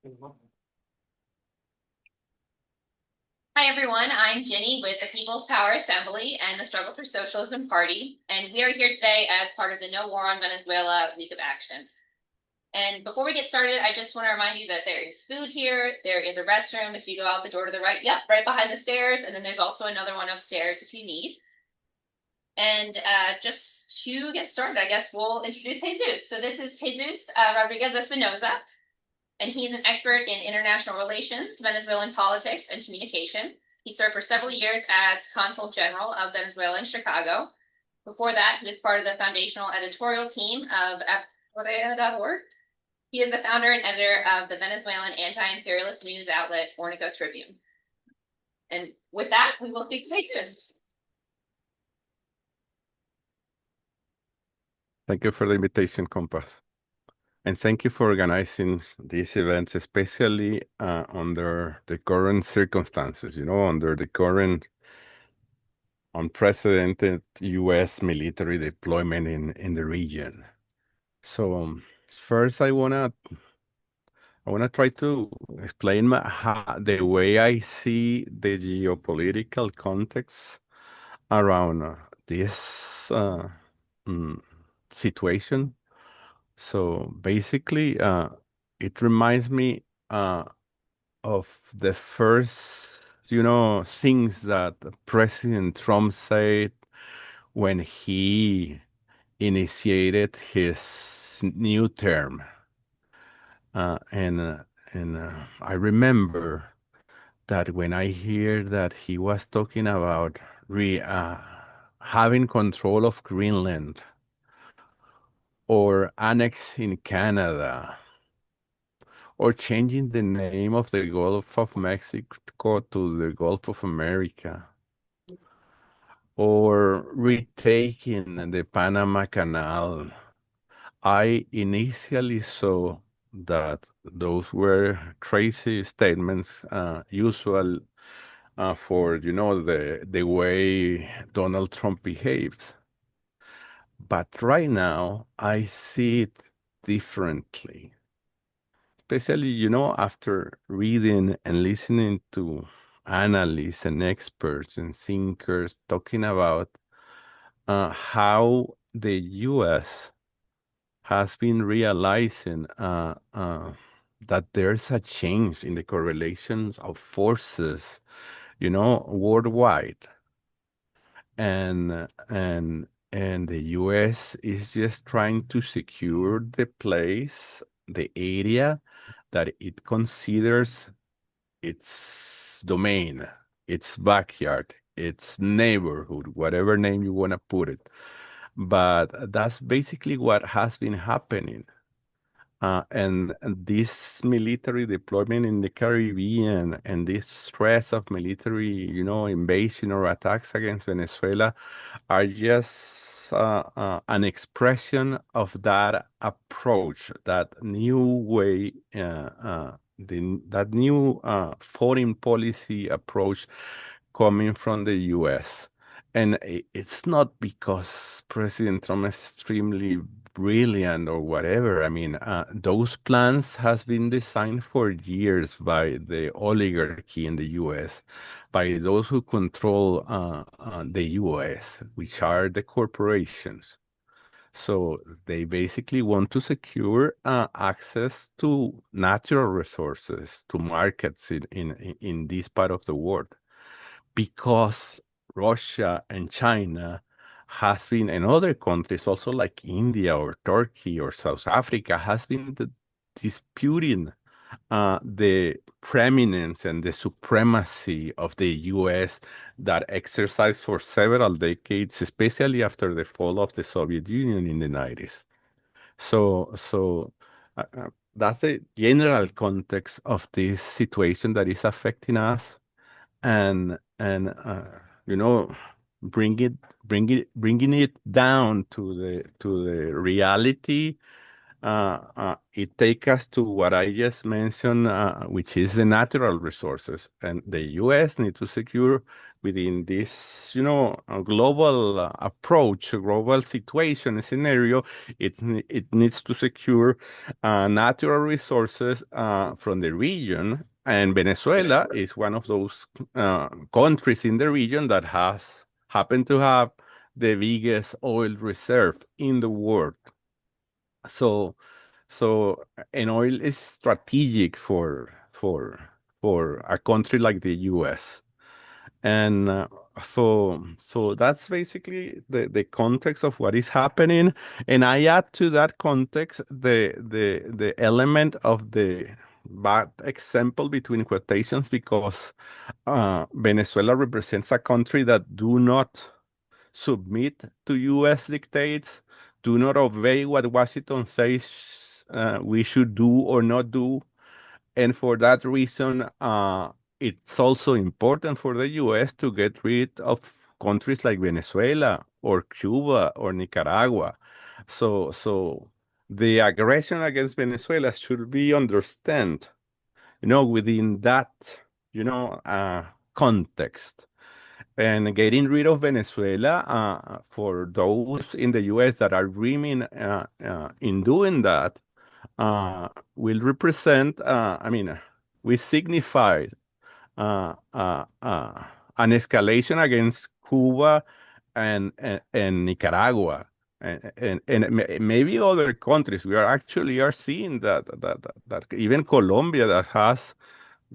Hi, everyone. I'm Jenny with the People's Power Assembly and the Struggle for Socialism Party, and we are here today as part of the No War on Venezuela League of Action. And before we get started, I just want to remind you that there is food here. There is a restroom if you go out the door to the right. Yep, right behind the stairs. And then there's also another one upstairs if you need. And just to get started, I guess we'll introduce Jesus. So this is Jesús Rodríguez-Espinoza, and he's an expert in international relations, Venezuelan politics, and communication. He served for several years as Consul General of Venezuela in Chicago. Before that, he was part of the foundational editorial team of Afuera.org. He is the founder and editor of the Venezuelan anti-imperialist news outlet Orinoco Tribune. And with that, we will speak to Jesus. Thank you for the invitation, Compass. And thank you for organizing these events, especially under the current circumstances, under the current unprecedented U.S. military deployment in the region. So first, I wanna try to explain the way I see the geopolitical context around this situation. So basically, it reminds me of the first, things that President Trump said when he initiated his new term. And I remember that when I hear that he was talking about having control of Greenland or annexing Canada or changing the name of the Gulf of Mexico to the Gulf of America, or retaking the Panama Canal, I initially saw that those were crazy statements, usual for, the way Donald Trump behaves. But right now, I see it differently. Especially, after reading and listening to analysts and experts and thinkers talking about how the U.S. has been realizing that there's a change in the correlations of forces, worldwide, and the U.S. is just trying to secure the place, the area that it considers its domain, its backyard, its neighborhood, whatever name you want to put it. But that's basically what has been happening. And this military deployment in the Caribbean and this stress of military, invasion or attacks against Venezuela are just an expression of that approach, that new way, that new foreign policy approach coming from the U.S. And it's not because President Trump is extremely brilliant or whatever. I mean, those plans has been designed for years by the oligarchy in the U.S., by those who control the U.S., which are the corporations. So they basically want to secure access to natural resources, to markets in this part of the world, because Russia and China has been, and other countries also like India or Turkey or South Africa has been disputing the preeminence and the supremacy of the U.S. that exercised for several decades, especially after the fall of the Soviet Union in the 90s. So that's the general context of this situation that is affecting us, and you know bringing it down to the reality. it takes us to what I just mentioned, which is the natural resources. And the U.S. need to secure within this, global approach, global situation scenario, it needs to secure natural resources from the region. And Venezuela is one of those countries in the region that has happened to have the biggest oil reserve in the world. So, so and oil is strategic for a country like the U.S. And so that's basically the context of what is happening. And I add to that context the element of the bad example between quotations, because Venezuela represents a country that do not submit to U.S. dictates, do not obey what Washington says we should do or not do. And for that reason, it's also important for the U.S. to get rid of countries like Venezuela or Cuba or Nicaragua. So the aggression against Venezuela should be understood, within that, context. And getting rid of Venezuela, for those in the U.S. that are dreaming in doing that, will represent, we signified an escalation against Cuba and Nicaragua and maybe other countries. We are seeing that even Colombia,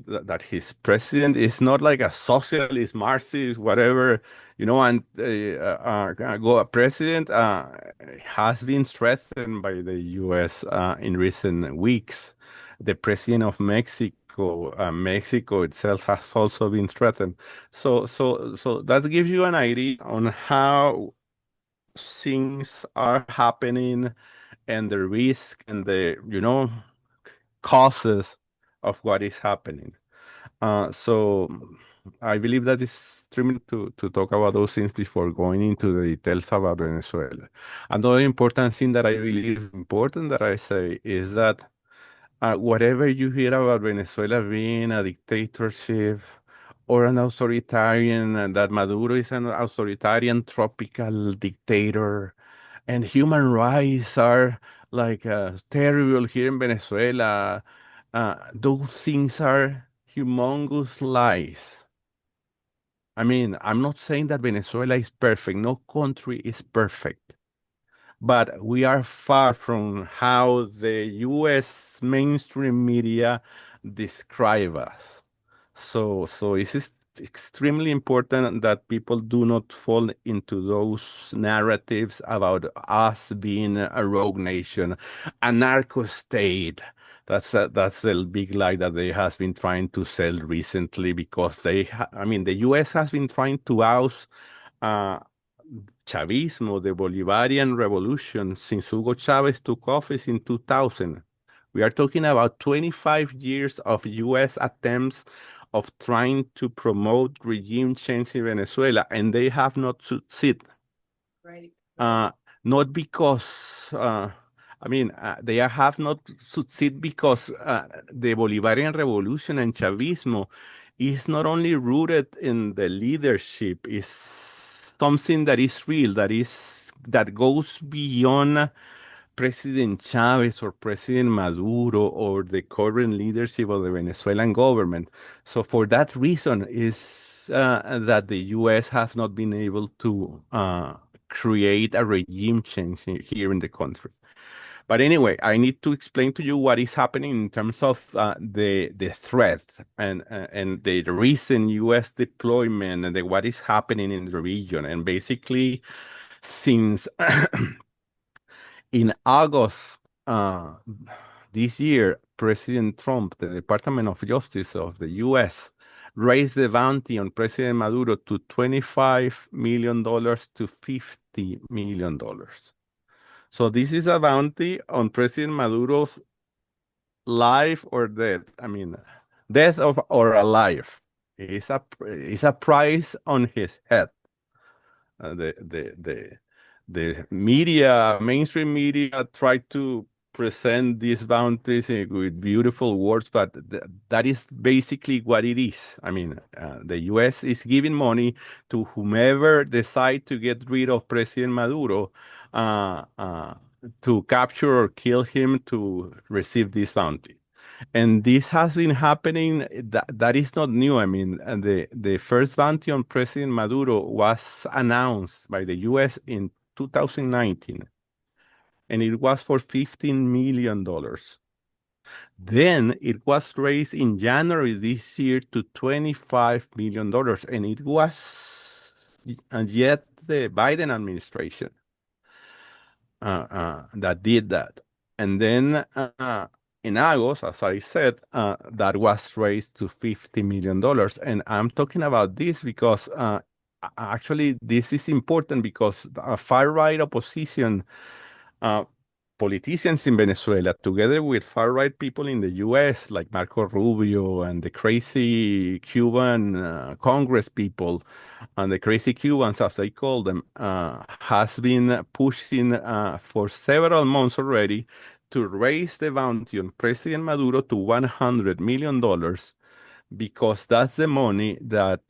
that his president is not like a socialist, Marxist, whatever, and go a president has been threatened by the U.S. In recent weeks. The president of Mexico, Mexico itself has also been threatened. So that gives you an idea on how things are happening and the risk and the, causes of what is happening. So I believe that it's extremely to talk about those things before going into the details about Venezuela. Another important thing that I believe is important that I say is that whatever you hear about Venezuela being a dictatorship or an authoritarian, and that Maduro is an authoritarian tropical dictator, and human rights are like terrible here in Venezuela. Those things are humongous lies. I mean, I'm not saying that Venezuela is perfect. No country is perfect. But we are far from how the US mainstream media describe us. So it's extremely important that people do not fall into those narratives about us being a rogue nation, a narco state. That's a big lie that they has been trying to sell recently, because the U.S. has been trying to oust uh, Chavismo, the Bolivarian revolution, since Hugo Chavez took office in 2000. We are talking about 25 years of U.S. attempts of trying to promote regime change in Venezuela, and they have not succeeded. Right. Uh, Not because, they have not succeeded because the Bolivarian revolution and Chavismo is not only rooted in the leadership, is something that is real, that goes beyond President Chavez or President Maduro or the current leadership of the Venezuelan government. So for that reason is that the U.S. have not been able to create a regime change here in the country. But anyway, I need to explain to you what is happening in terms of the threat and the recent U.S. deployment and what is happening in the region. And basically, since in August this year, President Trump, the Department of Justice of the U.S., raised the bounty on President Maduro to $25 million to $50 million. So this is a bounty on President Maduro's life or death. I mean, death of or alive. It's a price on his head. The media, mainstream media, try to present these bounties with beautiful words, but that is basically what it is. I mean, the U.S. is giving money to whomever decide to get rid of President Maduro, to capture or kill him to receive this bounty. And this has been happening. That is not new. I mean, the first bounty on President Maduro was announced by the U.S. in 2019, and it was for $15 million. Then it was raised in January this year to $25 million, and it was yet the Biden administration that did that. And then in August, as I said, that was raised to $50 million. And I'm talking about this because actually this is important because far-right opposition politicians in Venezuela, together with far-right people in the U.S., like Marco Rubio and the crazy Cuban Congress people, and the crazy Cubans, as they call them, has been pushing for several months already to raise the bounty on President Maduro to $100 million, because that's the money that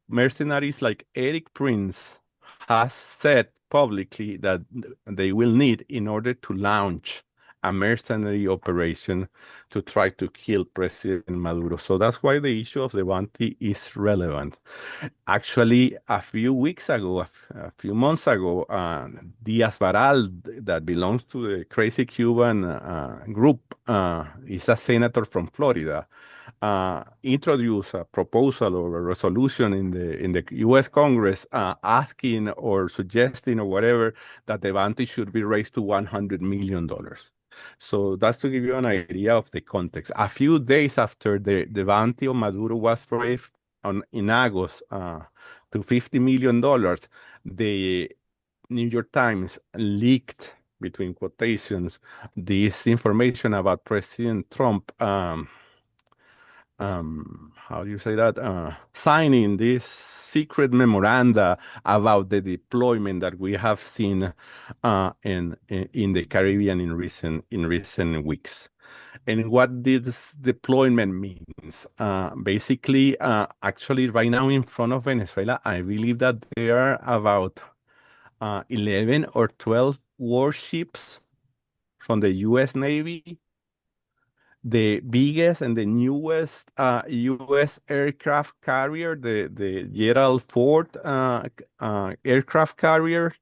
mercenaries like Eric Prince has said publicly that they will need in order to launch a mercenary operation to try to kill President Maduro. So that's why the issue of the bounty is relevant. Actually, a few weeks ago, a few months ago, Diaz Baral, that belongs to the crazy Cuban group, is a senator from Florida, introduced a proposal or a resolution in the U.S. Congress asking or suggesting or whatever that the bounty should be raised to $100 million. So that's to give you an idea of the context. A few days after the bounty on Maduro was raised in August to $50 million, the New York Times leaked, between quotations, this information about President Trump, how do you say that? Signing this secret memoranda about the deployment that we have seen in the Caribbean in recent weeks. And what this deployment means? Basically, actually, right now in front of Venezuela, I believe that there are about 11 or 12 warships from the U.S. Navy, the biggest and the newest U.S. aircraft carrier, the Gerald Ford aircraft carrier,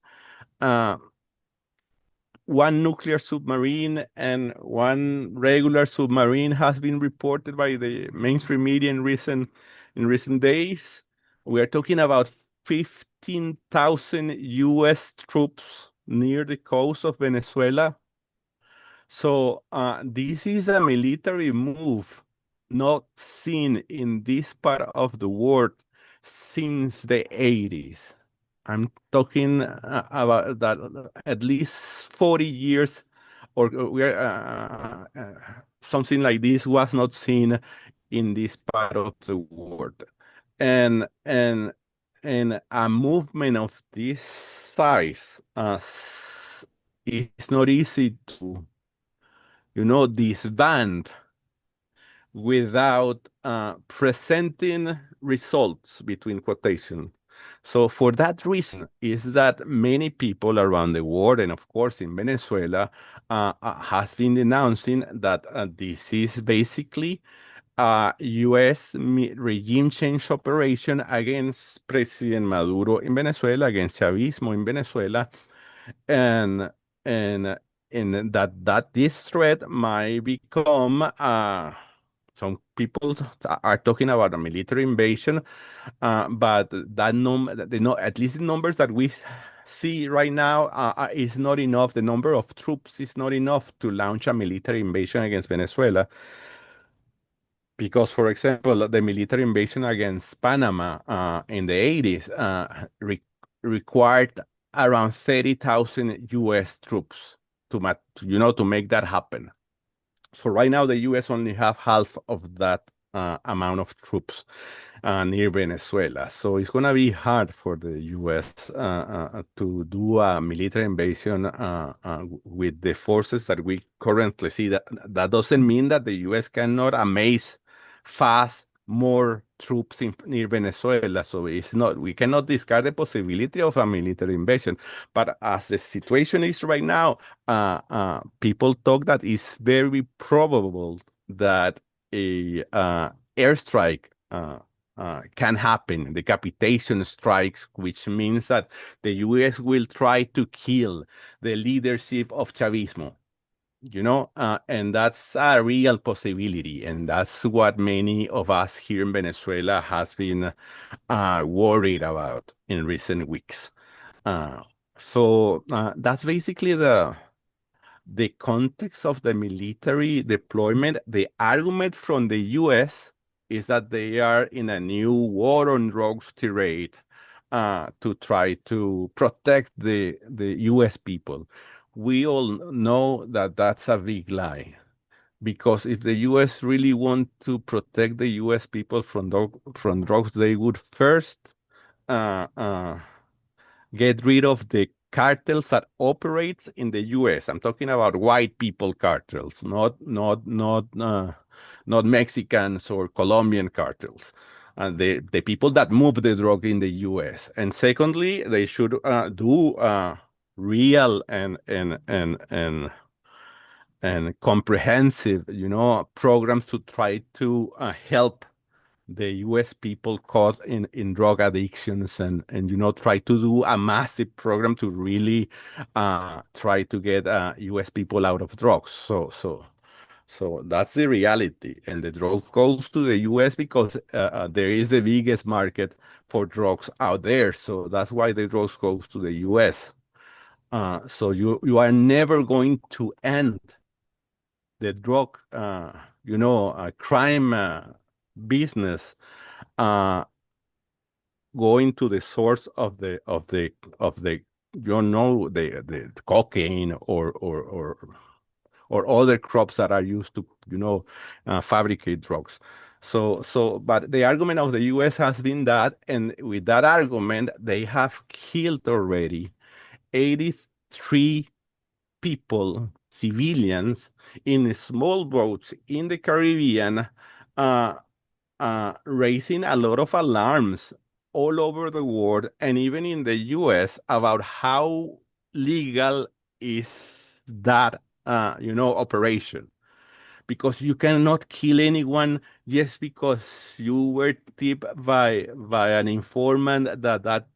one nuclear submarine and one regular submarine has been reported by the mainstream media in recent days. We are talking about 15,000 U.S. troops near the coast of Venezuela. So this is a military move not seen in this part of the world since the 80s. I'm talking about that at least 40 years, or we are something like this was not seen in this part of the world, and a movement of this size is not easy to disband without presenting results, between quotation. So for that reason is that many people around the world, and of course in Venezuela, has been denouncing that this is basically a U.S. regime change operation against President Maduro in Venezuela, against Chavismo in Venezuela, and and and that this threat might become some people are talking about a military invasion, but that at least the numbers that we see right now is not enough. The number of troops is not enough to launch a military invasion against Venezuela. Because, for example, the military invasion against Panama in the 80s required around 30,000 U.S. troops to make that happen. So right now, the U.S. only have half of that amount of troops near Venezuela. So it's going to be hard for the U.S. To do a military invasion with the forces that we currently see. That doesn't mean that the U.S. cannot amass fast more troops near Venezuela. So it's not, we cannot discard the possibility of a military invasion. But as the situation is right now, people talk that it's very probable that a airstrike can happen, decapitation strikes, which means that the U.S. will try to kill the leadership of Chavismo, and that's a real possibility. And that's what many of us here in Venezuela has been worried about in recent weeks. So that's basically the context of the military deployment. The argument from the U.S. is that they are in a new war on drugs tirade to try to protect the U.S. people. We all know that that's a big lie, because if the U.S. really want to protect the U.S. people from drugs, they would first uh, uh, get rid of the cartels that operates in the U.S. I'm talking about white people cartels, not Mexicans or Colombian cartels. And the people that move the drug in the U.S. And secondly, they should do real and comprehensive, programs to try to help the U.S. people caught in drug addictions, and try to do a massive program to really try to get U.S. people out of drugs. So that's the reality, and the drug goes to the U.S. because there is the biggest market for drugs out there. So that's why the drugs goes to the U.S. So you are never going to end the drug, crime business going to the source of the the cocaine or other crops that are used to fabricate drugs. But the argument of the U.S. has been that, and with that argument, they have killed already 83 people, civilians, in small boats in the Caribbean, uh, raising a lot of alarms all over the world and even in the US about how legal is that, operation. Because you cannot kill anyone just because you were tipped by an informant that that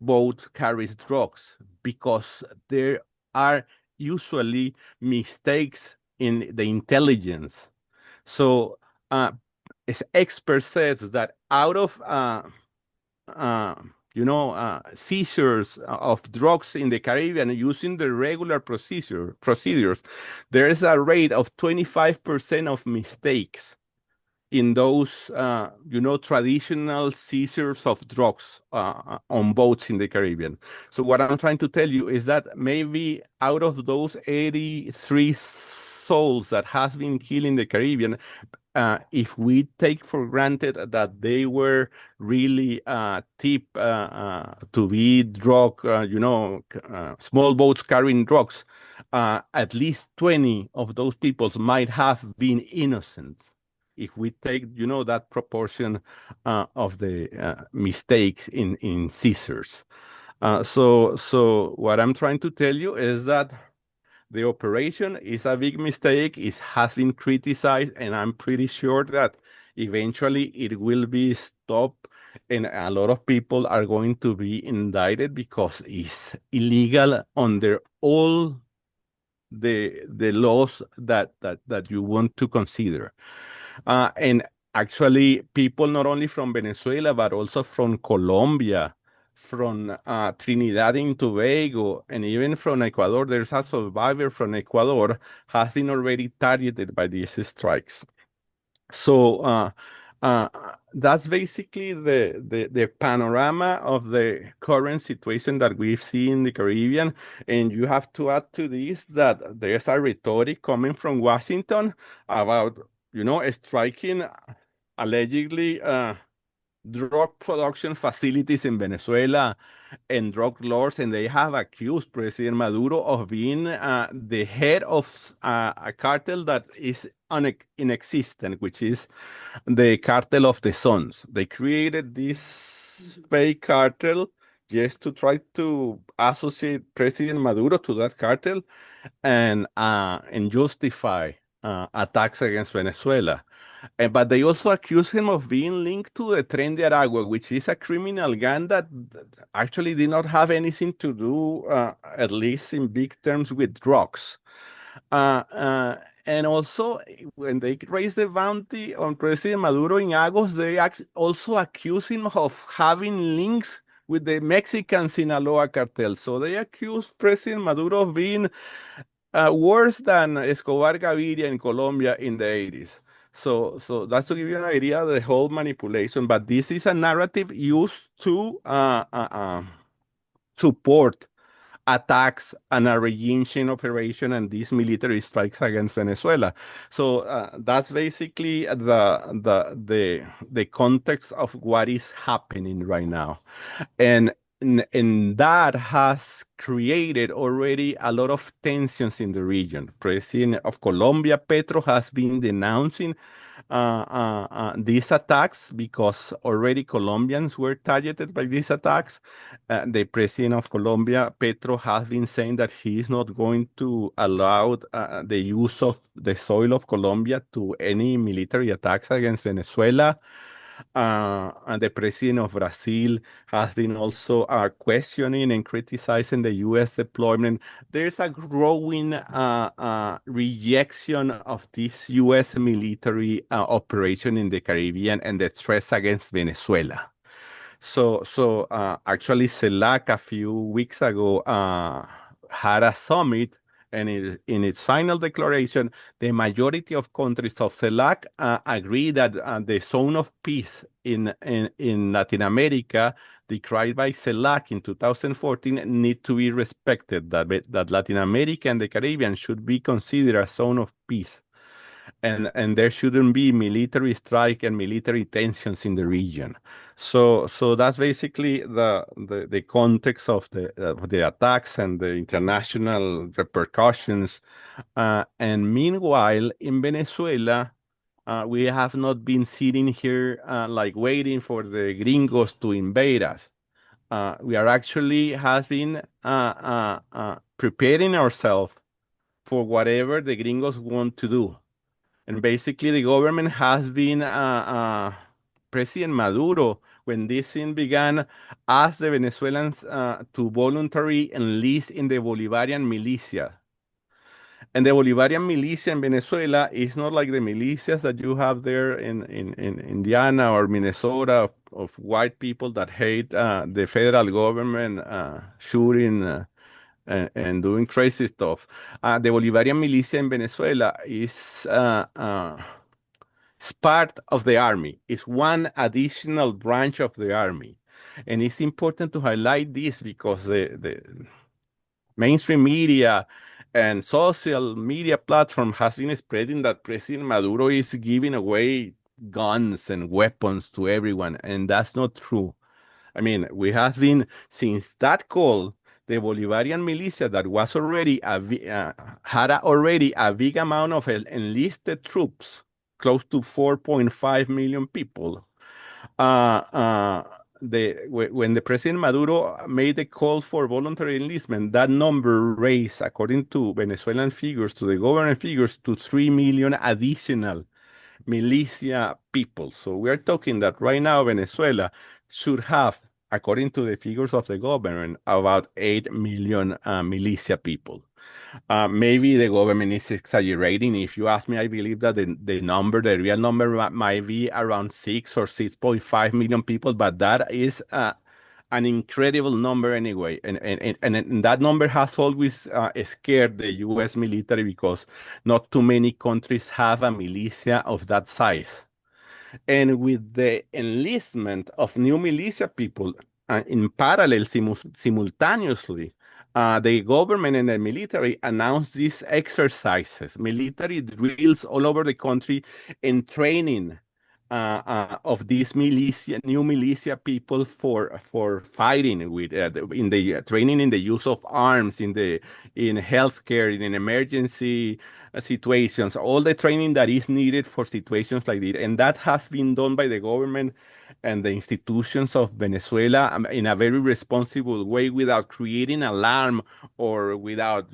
boat carries drugs, because there are usually mistakes in the intelligence. So expert says that out of uh, seizures of drugs in the Caribbean using the regular procedures, there is a rate of 25% of mistakes in those, traditional seizures of drugs on boats in the Caribbean. So what I'm trying to tell you is that maybe out of those 83 souls that has been killed in the Caribbean, if we take for granted that they were really tipped to be drug, small boats carrying drugs, at least 20 of those people might have been innocent. If we take, that proportion of the mistakes in seizures. So what I'm trying to tell you is that the operation is a big mistake. It has been criticized, and I'm pretty sure that eventually it will be stopped, and a lot of people are going to be indicted because it's illegal under all the laws that you want to consider. And actually, people not only from Venezuela, but also from Colombia, from Trinidad and Tobago, and even from Ecuador. There's a survivor from Ecuador has been already targeted by these strikes. So uh, that's basically the panorama of the current situation that we see in the Caribbean. And you have to add to this that there's a rhetoric coming from Washington about, striking allegedly drug production facilities in Venezuela and drug lords, and they have accused President Maduro of being the head of a cartel that is inexistent, which is the cartel of the sons. They created this fake cartel just to try to associate President Maduro to that cartel and justify attacks against Venezuela. But they also accuse him of being linked to the Tren de Aragua, which is a criminal gang that actually did not have anything to do, at least in big terms, with drugs. And also, when they raised the bounty on President Maduro in August, they also accuse him of having links with the Mexican Sinaloa cartel. So they accuse President Maduro of being worse than Escobar Gaviria in Colombia in the 80s. So that's to give you an idea of the whole manipulation. But this is a narrative used to support attacks and a regime operation and these military strikes against Venezuela. So that's basically the context of what is happening right now. And that has created already a lot of tensions in the region. President of Colombia, Petro, has been denouncing these attacks because already Colombians were targeted by these attacks. The president of Colombia, Petro, has been saying that he is not going to allow the use of the soil of Colombia to any military attacks against Venezuela. And the president of Brazil has been also questioning and criticizing the U.S. deployment. There's a growing rejection of this U.S. military operation in the Caribbean and the threats against Venezuela. So actually, CELAC a few weeks ago had a summit, and in its final declaration, the majority of countries of CELAC agree that the zone of peace in Latin America, declared by CELAC in 2014, need to be respected. That Latin America and the Caribbean should be considered a zone of peace. And there shouldn't be military strike and military tensions in the region. So that's basically the context of the attacks and the international repercussions. And meanwhile, in Venezuela, we have not been sitting here like waiting for the gringos to invade us. We are actually has been preparing ourselves for whatever the gringos want to do. And basically, the government has been President Maduro, when this thing began, asked the Venezuelans to voluntarily enlist in the Bolivarian militia. And the Bolivarian militia in Venezuela is not like the militias that you have there in Indiana or Minnesota of white people that hate the federal government shooting and doing crazy stuff. The Bolivarian militia in Venezuela is part of the army. It's one additional branch of the army. And it's important to highlight this because the mainstream media and social media platform has been spreading that President Maduro is giving away guns and weapons to everyone, and that's not true. I mean, we have been, since that call, the Bolivarian militia that was already already a big amount of enlisted troops, close to 4.5 million people. When the President Maduro made the call for voluntary enlistment, that number raised, according to Venezuelan figures, to the government figures, to 3 million additional militia people. So we are talking that right now Venezuela should have, according to the figures of the government, about 8 million militia people. Maybe the government is exaggerating. If you ask me, I believe that the real number might be around 6 or 6.5 million people, but that is an incredible number anyway. And that number has always scared the U.S. military because not too many countries have a militia of that size. And with the enlistment of new militia people in parallel, simultaneously, the government and the military announced these exercises, military drills all over the country, and training of these new militia people for fighting with in the training in the use of arms in healthcare in emergency situations, all the training that is needed for situations like this, and that has been done by the government and the institutions of Venezuela in a very responsible way without creating alarm or without,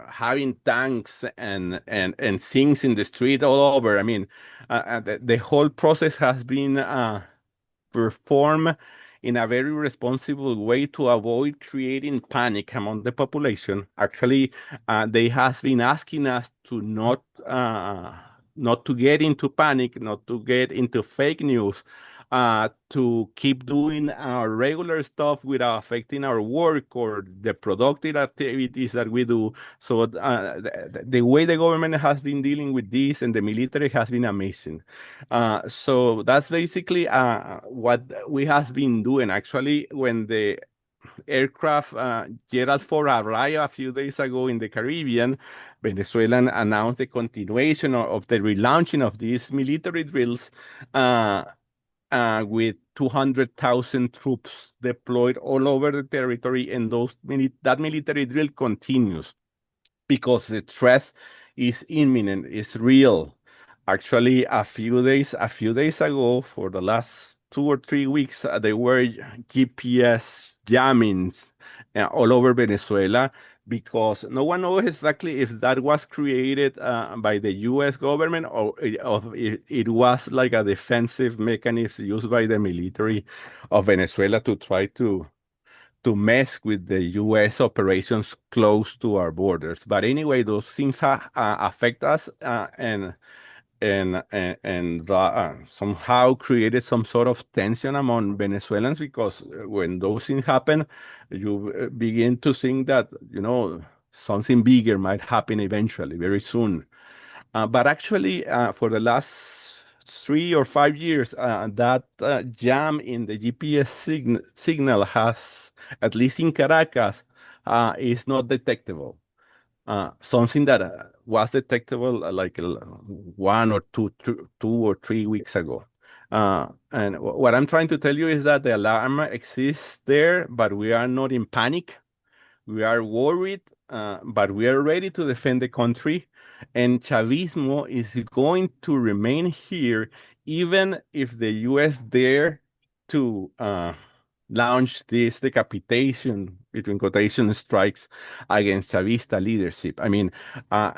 having tanks and things in the street all over. I mean, the whole process has been performed in a very responsible way to avoid creating panic among the population. Actually, they has been asking us to not to get into panic, not to get into fake news, to keep doing our regular stuff without affecting our work or the productive activities that we do. So the way the government has been dealing with this and the military has been amazing. So that's basically what we have been doing. Actually, when the aircraft Gerald Ford arrived a few days ago in the Caribbean, Venezuelan announced the continuation of the relaunching of these military drills with 200,000 troops deployed all over the territory, and that military drill continues because the threat is imminent, it's real. Actually, a few days ago, for the last 2 or 3 weeks, there were GPS jammings all over Venezuela because no one knows exactly if that was created by the U.S. government or it was like a defensive mechanism used by the military of Venezuela to try to mess with the U.S. operations close to our borders. But anyway, those things affect us and somehow created some sort of tension among Venezuelans because when those things happen, you begin to think that, something bigger might happen eventually, very soon. But actually, for the last 3 or 5 years, that jam in the GPS signal has, at least in Caracas, is not detectable. Something that was detectable like 1 or 2 or 3 weeks ago. And what I'm trying to tell you is that the alarm exists there, but we are not in panic. We are worried, but we are ready to defend the country. And Chavismo is going to remain here, even if the U.S. dare to launch this decapitation, between quotation strikes, against Chavista leadership. I mean, uh,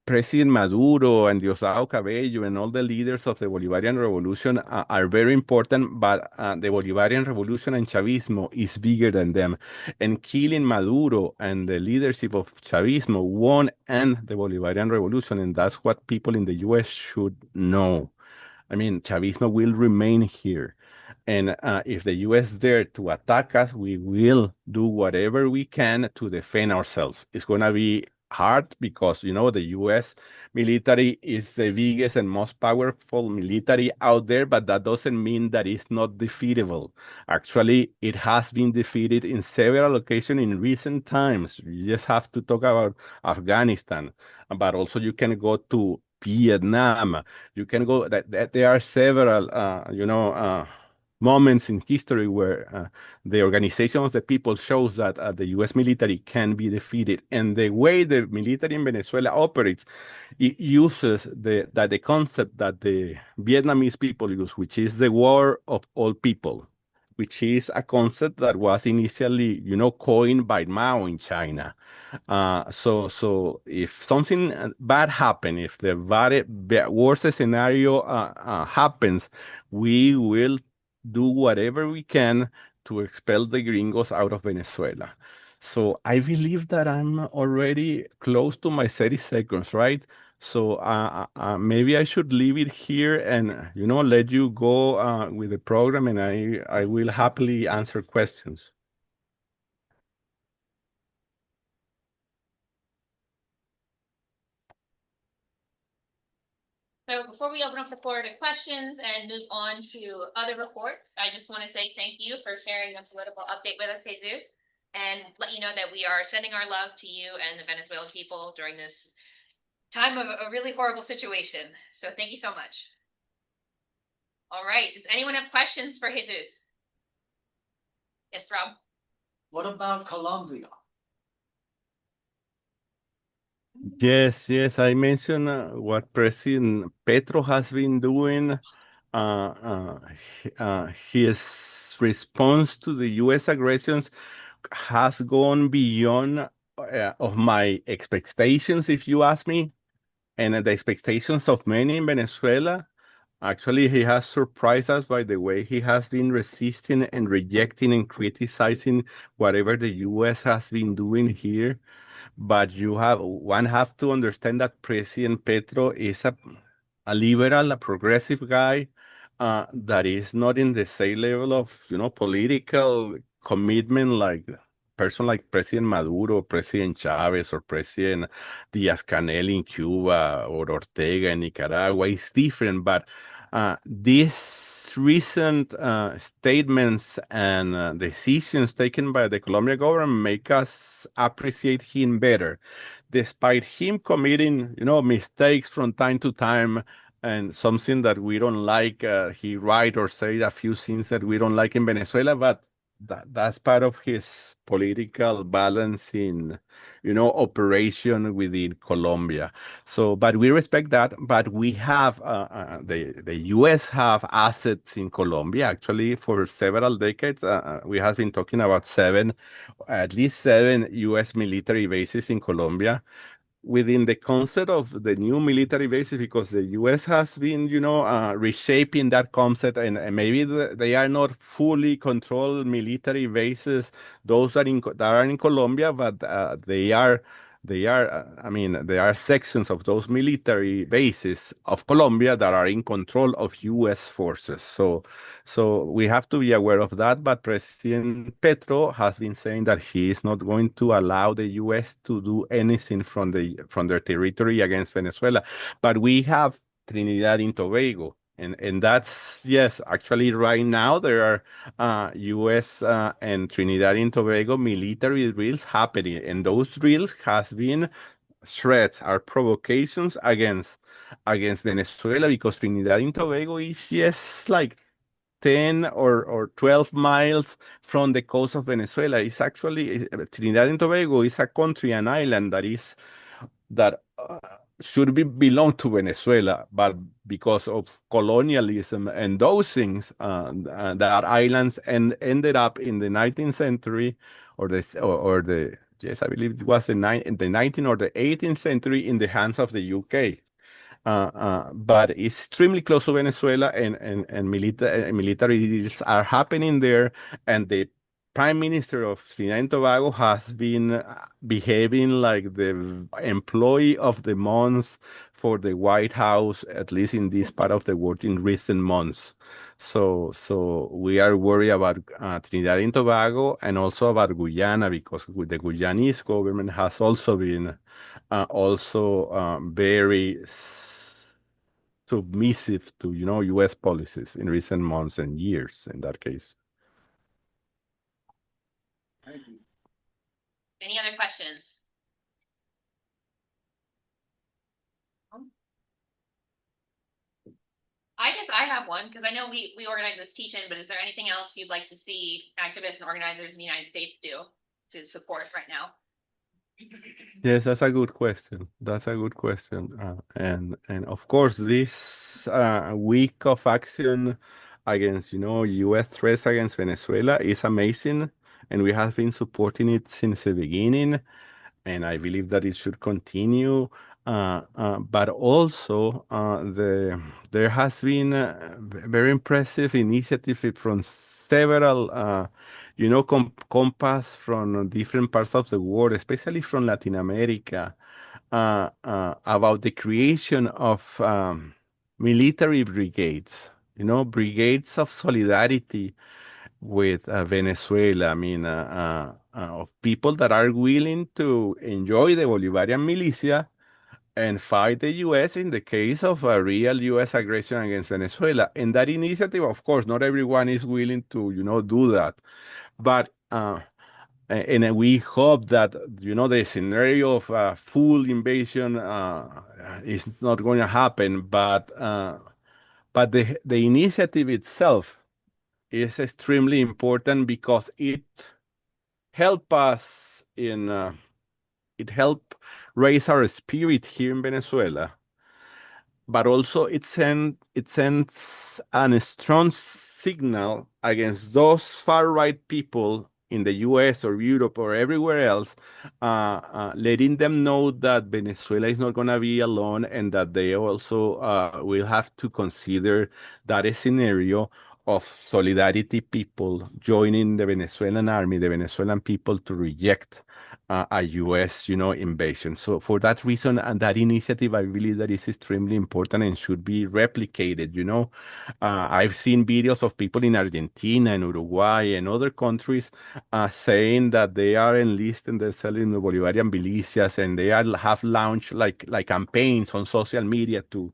President Maduro and Diosdado Cabello and all the leaders of the Bolivarian Revolution are very important, but the Bolivarian Revolution and Chavismo is bigger than them. And killing Maduro and the leadership of Chavismo won't end the Bolivarian Revolution, and that's what people in the U.S. should know. I mean, Chavismo will remain here. And if the U.S. dare to attack us, we will do whatever we can to defend ourselves. It's going to be hard because, the U.S. military is the biggest and most powerful military out there, but that doesn't mean that it's not defeatable. Actually, it has been defeated in several occasions in recent times. You just have to talk about Afghanistan, but also you can go to Vietnam. You can go that there are several, moments in history where the organization of the people shows that the U.S. military can be defeated, and the way the military in Venezuela operates, it uses the concept that the Vietnamese people use, which is the war of all people, which is a concept that was initially, coined by Mao in China. So if something bad happens, if the worst scenario happens, we will do whatever we can to expel the gringos out of Venezuela. So I believe that I'm already close to my 30 seconds, right? So maybe I should leave it here and let you go with the program, and I will happily answer questions. So before we open up the floor to questions and move on to other reports, I just want to say thank you for sharing the political update with us, Jesus, and let you know that we are sending our love to you and the Venezuelan people during this time of a really horrible situation. So thank you so much. All right. Does anyone have questions for Jesus? Yes, Rob. What about Colombia? Yes, I mentioned what President Petro has been doing. His response to the U.S. aggressions has gone beyond of my expectations, if you ask me, and the expectations of many in Venezuela. Actually, he has surprised us by the way he has been resisting and rejecting and criticizing whatever the U.S. has been doing here. But one have to understand that President Petro is a liberal, a progressive guy that is not in the same level of political commitment like person like President Maduro, President Chavez, or President Diaz-Canel in Cuba or Ortega in Nicaragua. It's different, but these recent statements and decisions taken by the Colombian government make us appreciate him better, despite him committing, mistakes from time to time and something that we don't like. He write or say a few things that we don't like in Venezuela, but that's part of his political balancing, operation within Colombia. So, but we respect that. But we have the U.S. have assets in Colombia. Actually, for several decades, we have been talking about at least seven U.S. military bases in Colombia within the concept of the new military bases, because the U.S. has been, reshaping that concept, and maybe they are not fully controlled military bases, those that are in Colombia, but I mean, there are sections of those military bases of Colombia that are in control of U.S. forces. So we have to be aware of that. But President Petro has been saying that he is not going to allow the U.S. to do anything from their territory against Venezuela. But we have Trinidad and Tobago. And that's, yes, actually right now there are U.S. And Trinidad and Tobago military drills happening. And those drills has been threats, are provocations against Venezuela, because Trinidad and Tobago is just like 10 or 12 miles from the coast of Venezuela. It's actually Trinidad and Tobago is a country, an island that should belong to Venezuela, but because of colonialism and those things, that islands ended up in the 19th century or the yes, I believe it was the 19th or the 18th century in the hands of the UK. But it's extremely close to Venezuela, and military deals are happening there, and the Prime Minister of Trinidad and Tobago has been behaving like the employee of the month for the White House, at least in this part of the world, in recent months. So we are worried about Trinidad and Tobago, and also about Guyana, because the Guyanese government has also been very submissive to U.S. policies in recent months and years. In that case. Thank you. Any other questions? I guess I have one, because I know we organized this teach-in, but is there anything else you'd like to see activists and organizers in the United States do to support right now? Yes, that's a good question. That's a good question. And of course, this week of action against, U.S. threats against Venezuela is amazing, and we have been supporting it since the beginning, and I believe that it should continue. But also, there has been a very impressive initiative from several, compass from different parts of the world, especially from Latin America, about the creation of military brigades, brigades of solidarity with Venezuela. I mean, of people that are willing to enjoy the Bolivarian militia and fight the U.S. in the case of a real U.S. aggression against Venezuela. And that initiative, of course, not everyone is willing to, do that. But and we hope that the scenario of full invasion is not going to happen. But But the initiative itself is extremely important because it help us it help raise our spirit here in Venezuela, but also it sends a strong signal against those far right people in the US or Europe or everywhere else, letting them know that Venezuela is not going to be alone and that they also will have to consider that a scenario of solidarity people joining the Venezuelan army, the Venezuelan people to reject a U.S., invasion. So for that reason and that initiative, I believe that is extremely important and should be replicated. I've seen videos of people in Argentina and Uruguay and other countries saying that they are enlisting themselves in the Bolivarian militias and they have launched like campaigns on social media to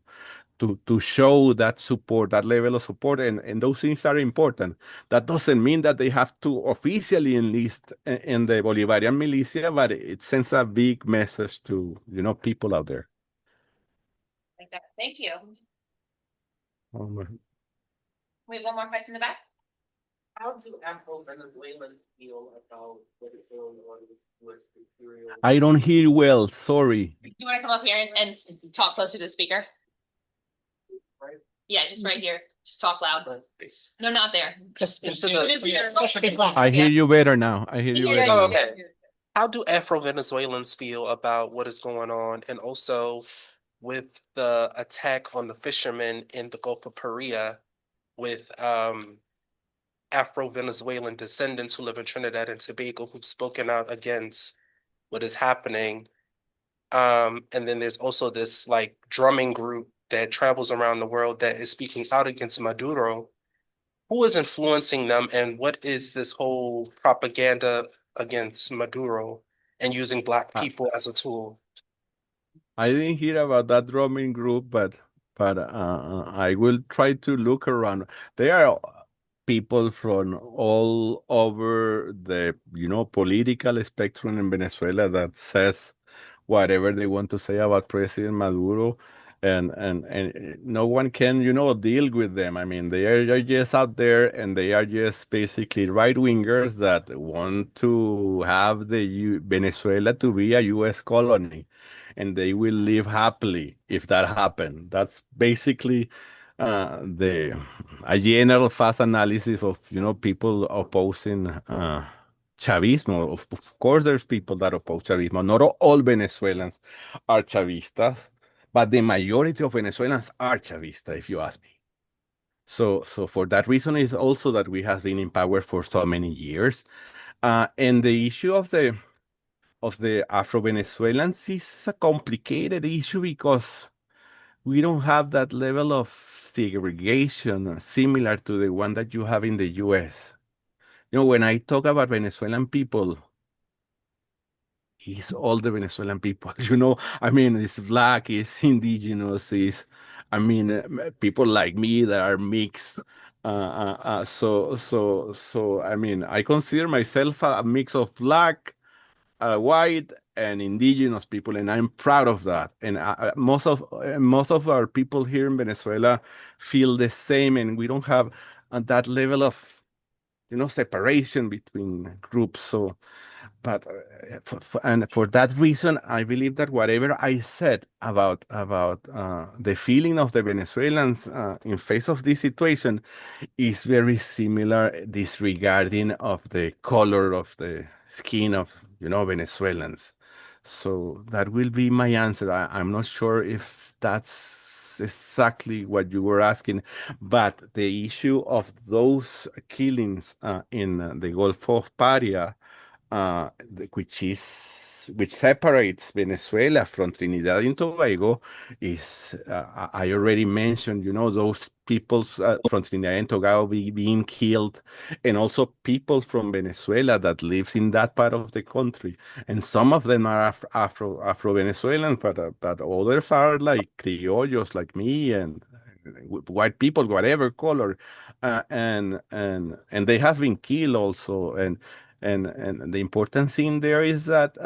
show that support, that level of support, and those things are important. That doesn't mean that they have to officially enlist in the Bolivarian militia, but it sends a big message to people out there. Like that. Thank you. Um, We have one more question in the back. How do Afro-Venezuelans feel about what is going on with U.S. imperial? I don't hear well. Sorry. Do you want to come up here and talk closer to the speaker? Right? Yeah, just right here. Just talk loud. No, not there. Just I hear you better now. I hear you better. Oh, now. okay. How do Afro-Venezuelans feel about what is going on, and also with the attack on the fishermen in the Gulf of Paria with Afro-Venezuelan descendants who live in Trinidad and Tobago who've spoken out against what is happening? And then there's also this like drumming group that travels around the world that is speaking out against Maduro. Who is influencing them, and what is this whole propaganda against Maduro and using Black people as a tool? I didn't hear about that drumming group, but I will try to look around. There are people from all over the political spectrum in Venezuela that says whatever they want to say about President Maduro, and no one can deal with them. I mean, they are just out there, and they are just basically right wingers that want to have Venezuela to be a U.S. colony, and they will live happily if that happens. That's basically the a general fast analysis of people opposing Chavismo. Of course, there's people that oppose Chavismo. Not all Venezuelans are Chavistas, but the majority of Venezuelans are Chavista, if you ask me. So for that reason, is also that we have been in power for so many years, and the issue of the Afro-Venezuelans is a complicated issue because we don't have that level of segregation similar to the one that you have in the US. When I talk about Venezuelan people, it's all the Venezuelan people. I mean, it's black, it's indigenous, people like me that are mixed. So, I mean, I consider myself a mix of black, white, and indigenous people, and I'm proud of that. And most of our people here in Venezuela feel the same, and we don't have that level of separation between groups. So, but and for that reason, I believe that whatever I said about the feeling of the Venezuelans in face of this situation is very similar, disregarding of the color of the skin of Venezuelans. So that will be my answer. I'm not sure if that's exactly what you were asking, but the issue of those killings in the Gulf of Paria, which separates Venezuela from Trinidad and Tobago, is I already mentioned, those people from Trinidad and Tobago being killed, and also people from Venezuela that lives in that part of the country, and some of them are Afro-Venezuelans, but others are like criollos, like me, and white people, whatever color, and they have been killed also, and the important thing there is that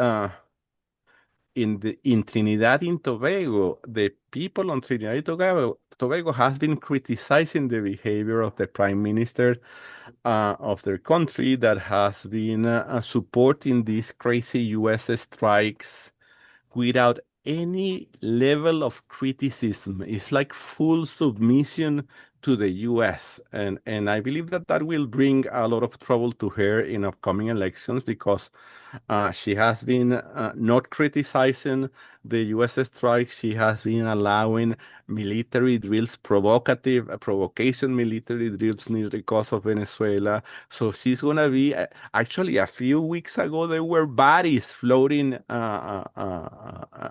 in Trinidad and Tobago, the people on Trinidad and Tobago has been criticizing the behavior of the prime minister of their country that has been supporting these crazy U.S. strikes without any level of criticism. It's like full submission to the U.S. And I believe that that will bring a lot of trouble to her in upcoming elections because she has been not criticizing the U.S. strikes. She has been allowing military drills, provocation military drills near the coast of Venezuela. So she's going to be, actually, a few weeks ago, there were bodies floating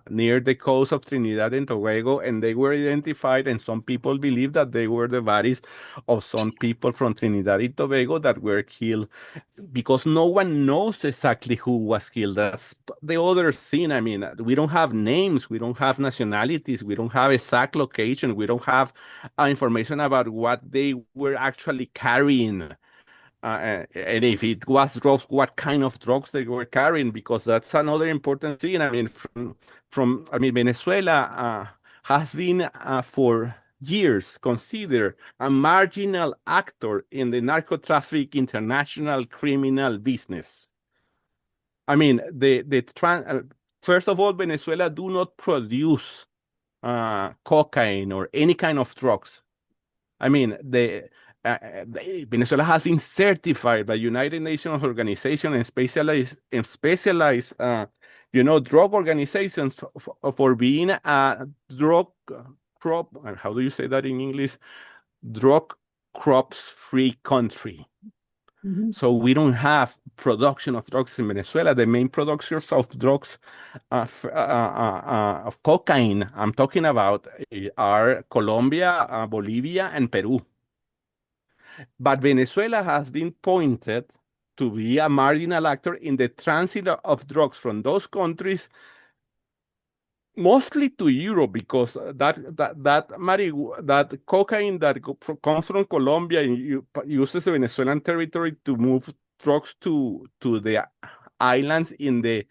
near the coast of Trinidad and Tobago, and they were identified, and some people believe that they were the bodies of some people from Trinidad and Tobago that were killed because no one knows exactly who was killed. That's the other thing. I mean, we don't have names, we don't have nationalities, we don't have exact location, we don't have information about what they were actually carrying. And if it was drugs, what kind of drugs they were carrying, because that's another important thing. I mean, Venezuela has been for years considered a marginal actor in the narco-traffic international criminal business. I mean, first of all, Venezuela do not produce cocaine or any kind of drugs. I mean, Venezuela has been certified by United Nations organization and specialized drug organizations for being a drug crop. How do you say that in English? Drug crops-free country. So we don't have production of drugs in Venezuela. The main producers of drugs, of cocaine, I'm talking about, are Colombia, Bolivia, and Peru. But Venezuela has been pointed to be a marginal actor in the transit of drugs from those countries, mostly to Europe, because that cocaine that comes from Colombia and uses the Venezuelan territory to move drugs to the islands in the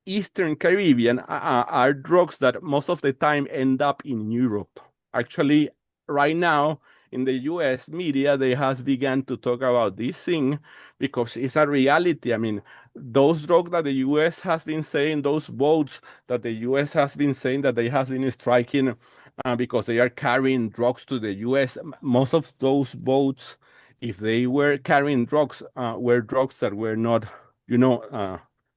Eastern Caribbean are drugs that most of the time end up in Europe. Actually, right now, in the US media, they has begun to talk about this thing because it's a reality. I mean, those drugs that the US has been saying, those boats that the US has been saying that they have been striking because they are carrying drugs to the US, most of those boats, if they were carrying drugs, were drugs that were not,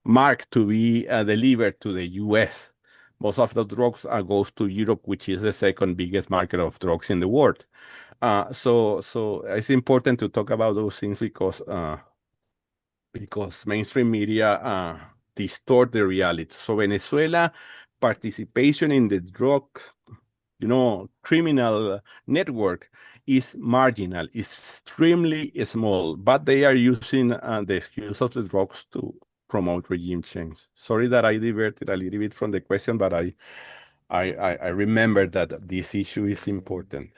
marked to be delivered to the US. Most of the drugs goes to Europe, which is the second biggest market of drugs in the world. So it's important to talk about those things because mainstream media distort the reality. So Venezuela participation in the drug, criminal network is marginal, extremely small, but they are using the excuse of the drugs to promote regime change. Sorry that I diverted a little bit from the question, but I remember that this issue is important.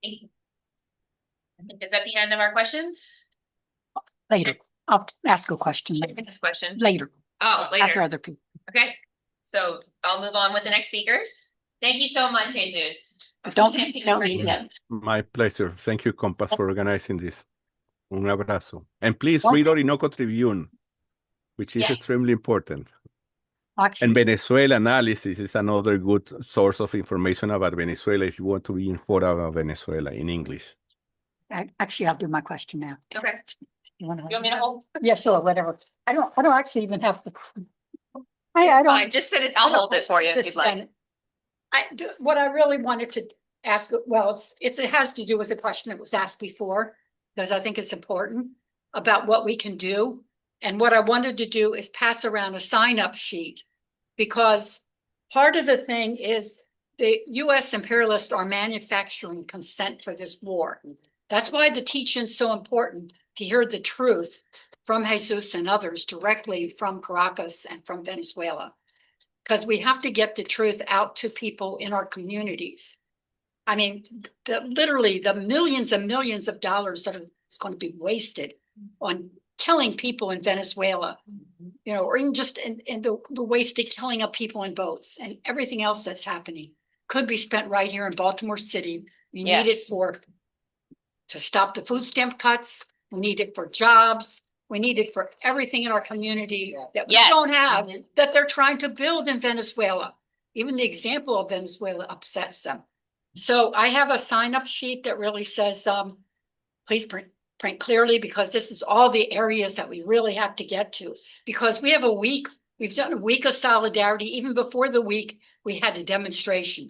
Is that the end of our questions? Later. I'll ask a question later. Next question. Later. Oh, After later. other people. Okay. So I'll move on with the next speakers. Thank you so much, Jesus. Don't read yet. My pleasure. Thank you, Compass, for organizing this. Un abrazo. And please What? read Orinoco Tribune, which is Yes. extremely important. Actually, And Venezuela analysis is another good source of information about Venezuela if you want to be informed about Venezuela in English. actually, I'll do my question now. Okay. You want You want me to hold? Yeah, sure, whatever. I don't actually even have to. I don't. Fine. Just sit it. I'll I don't- hold it for you if this- you'd like. What I really wanted to ask, well, it has to do with the question that was asked before, because I think it's important about what we can do. And what I wanted to do is pass around a sign-up sheet, because part of the thing is the US imperialists are manufacturing consent for this war. That's why the teaching is so important, to hear the truth from Jesus and others directly from Caracas and from Venezuela. Because we have to get the truth out to people in our communities. I mean, literally the millions and millions of dollars that is going to be wasted on killing people in Venezuela, or even just in the wasted killing of people in boats and everything else that's happening could be spent right here in Baltimore City. We need it to stop the food stamp cuts. We need it for jobs. We need it for everything in our community that we don't have, that they're trying to build in Venezuela. Even the example of Venezuela upsets them. So I have a sign-up sheet that really says, please print clearly, because this is all the areas that we really have to get to. Because we have we've done a week of solidarity. Even before the week, we had a demonstration.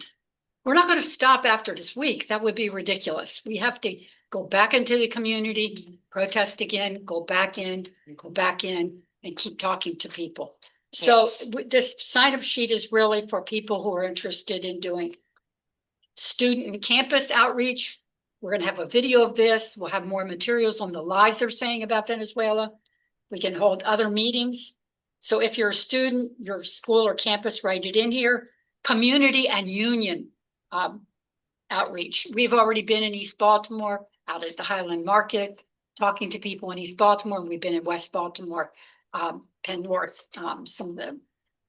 We're not going to stop after this week. That would be ridiculous. We have to go back into the community, protest again, go back in, and keep talking to people. So this sign-up sheet is really for people who are interested in doing student and campus outreach. We're going to have a video of this. We'll have more materials on the lies they're saying about Venezuela. We can hold other meetings. So if you're a student, your school or campus, write it in here. Community and union outreach. We've already been in East Baltimore, out at the Highland Market, talking to people in East Baltimore, and we've been in West Baltimore, Penn North. Some of the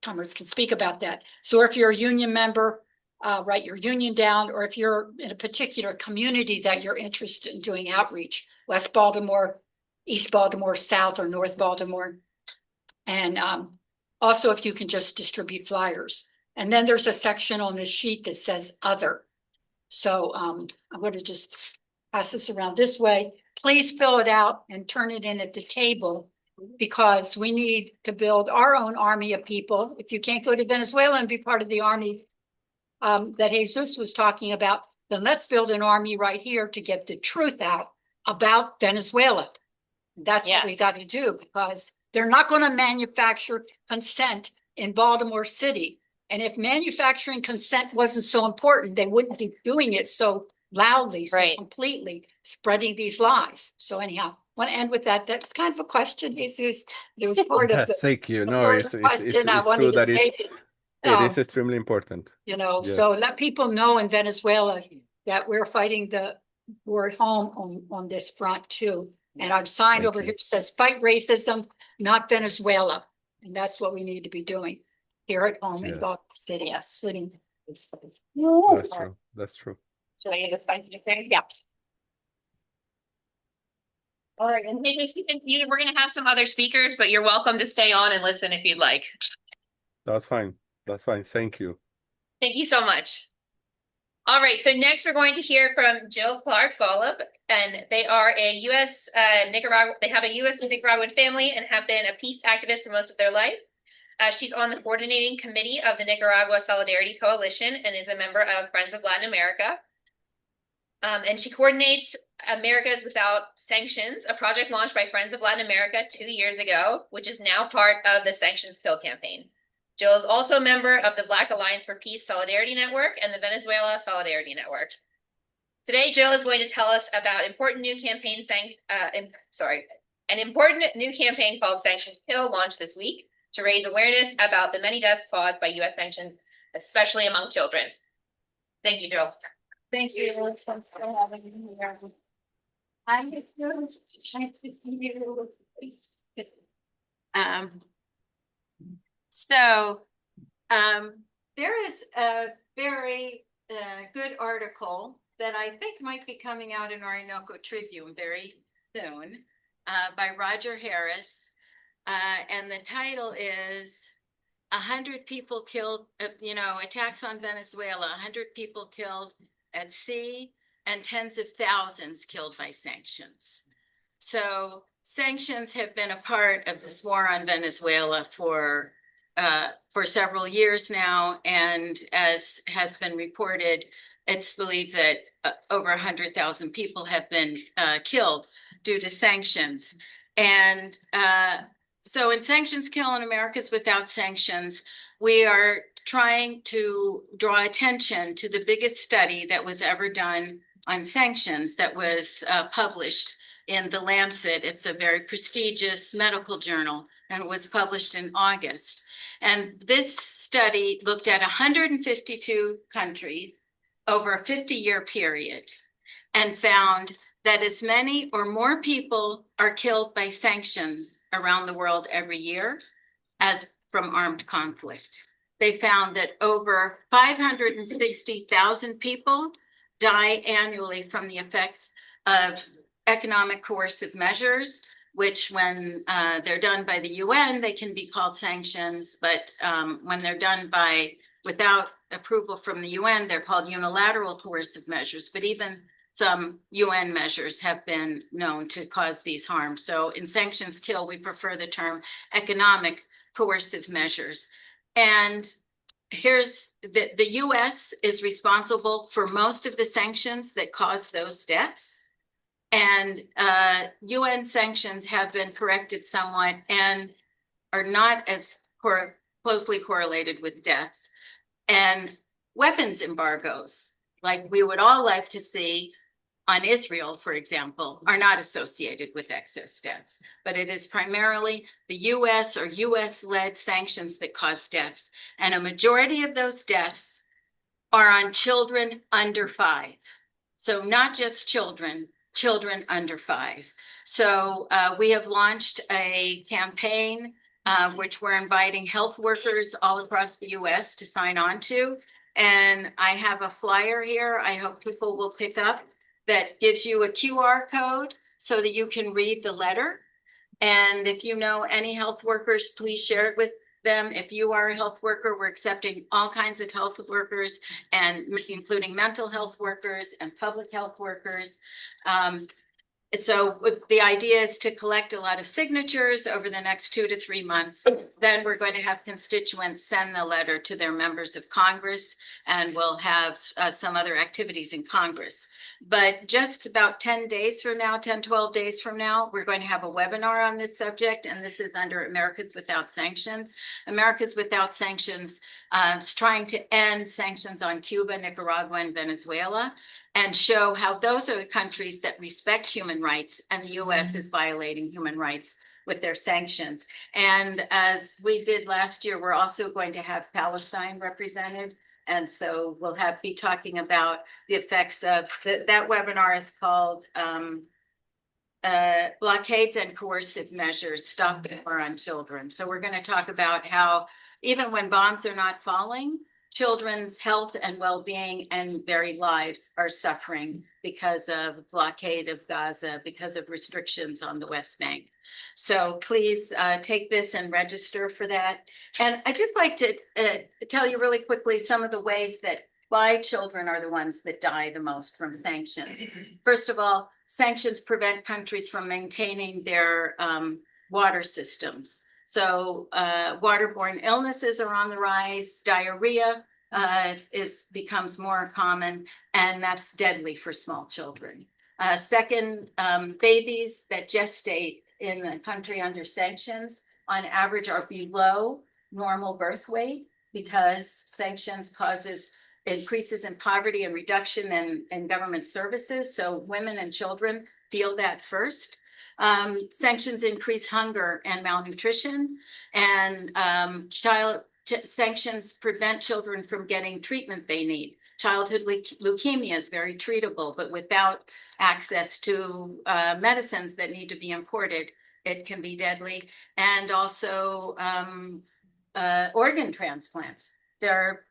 comers can speak about that. So if you're a union member, write your union down, or if you're in a particular community that you're interested in doing outreach, West Baltimore, East Baltimore, South or North Baltimore. And also if you can just distribute flyers. And then there's a section on this sheet that says other. So I'm going to just pass this around this way. Please fill it out and turn it in at the table, because we need to build our own army of people. If you can't go to Venezuela and be part of the army that Jesus was talking about, then let's build an army right here to get the truth out about Venezuela. That's what we got to do, because they're not going to manufacture consent in Baltimore City. And if manufacturing consent wasn't so important, they wouldn't be doing it so loudly, so completely spreading these lies. So anyhow, I want to end with that. That's kind of a question, Jesus. It was part of the thank you. No, it's true that it is extremely important. So let people know in Venezuela that we're fighting the war at home on this front too. And I've signed over here, says fight racism, not Venezuela. And that's what we need to be doing here at home in Baltimore City. Yes. That's true. That's true. Should I get this? Yeah. All right, and we're going to have some other speakers, but you're welcome to stay on and listen if you'd like. That's fine. That's fine. Thank you. Thank you so much. All right, so next we're going to hear from Jill Clark Golub, and they are a U.S. They have a U.S. Nicaraguan family and have been a peace activist for most of their life. She's on the coordinating committee of the Nicaragua Solidarity Coalition and is a member of Friends of Latin America. And she coordinates Americas Without Sanctions, a project launched by Friends of Latin America 2 years ago, which is now part of the Sanctions Kill campaign. Jill is also a member of the Black Alliance for Peace Solidarity Network and the Venezuela Solidarity Network. Today, Jill is going to tell us about an important new campaign called Sanctions Kill, launched this week to raise awareness about the many deaths caused by U.S. sanctions, especially among children. Thank you, Jill. Thank you for having me here. I'm nice to see you. There is a very good article that I think might be coming out in Orinoco Tribune very soon by Roger Harris. And the title is 100 people killed, attacks on Venezuela, 100 people killed at sea and tens of thousands killed by sanctions. So sanctions have been a part of this war on Venezuela for several years now. And as has been reported, it's believed that over 100,000 people have been killed due to sanctions. And so in Sanctions Kill and Americas Without Sanctions, we are trying to draw attention to the biggest study that was ever done on sanctions that was published in The Lancet. It's a very prestigious medical journal, and it was published in August. And this study looked at 152 countries over a 50-year period and found that as many or more people are killed by sanctions around the world every year as from armed conflict. They found that over 560,000 people die annually from the effects of economic coercive measures, which when they're done by the UN, they can be called sanctions, but when they're done without approval from the UN, they're called unilateral coercive measures. But even some UN measures have been known to cause these harms. So in sanctions kill, we prefer the term economic coercive measures. And here's the US is responsible for most of the sanctions that cause those deaths. And UN sanctions have been corrected somewhat and are not as closely correlated with deaths. And weapons embargoes, like we would all like to see on Israel, for example, are not associated with excess deaths, but it is primarily the US or US-led sanctions that cause deaths. And a majority of those deaths are on children under 5. So not just children, children under 5. So we have launched a campaign which we're inviting health workers all across the US to sign on to. And I have a flyer here I hope people will pick up that gives you a QR code so that you can read the letter. And if you know any health workers, please share it with them. If you are a health worker, we're accepting all kinds of health workers, and including mental health workers and public health workers. So the idea is to collect a lot of signatures over the next 2 to 3 months. Then we're going to have constituents send the letter to their members of Congress, and we'll have some other activities in Congress. But just about 10 days from now, 10, 12 days from now, we're going to have a webinar on this subject, and this is under Americans Without Sanctions. Americans Without Sanctions is trying to end sanctions on Cuba, Nicaragua, and Venezuela, and show how those are the countries that respect human rights, and the US is violating human rights with their sanctions. And as we did last year, we're also going to have Palestine represented. And so we'll be talking about the effects of, that webinar is called Blockades and Coercive Measures, Stop the War on Children. So we're gonna talk about how even when bombs are not falling, children's health and well-being and very lives are suffering because of blockade of Gaza, because of restrictions on the West Bank. So please take this and register for that. And I'd just like to tell you really quickly some of the ways that why children are the ones that die the most from sanctions. First of all, sanctions prevent countries from maintaining their water systems. So waterborne illnesses are on the rise, diarrhea becomes more common, and that's deadly for small children. Second, babies that gestate in a country under sanctions on average are below normal birth weight because sanctions causes increases in poverty and reduction in government services. So women and children feel that first. Sanctions increase hunger and malnutrition, and sanctions prevent children from getting treatment they need. Childhood leukemia is very treatable, but without access to medicines that need to be imported, it can be deadly. And also organ transplants. There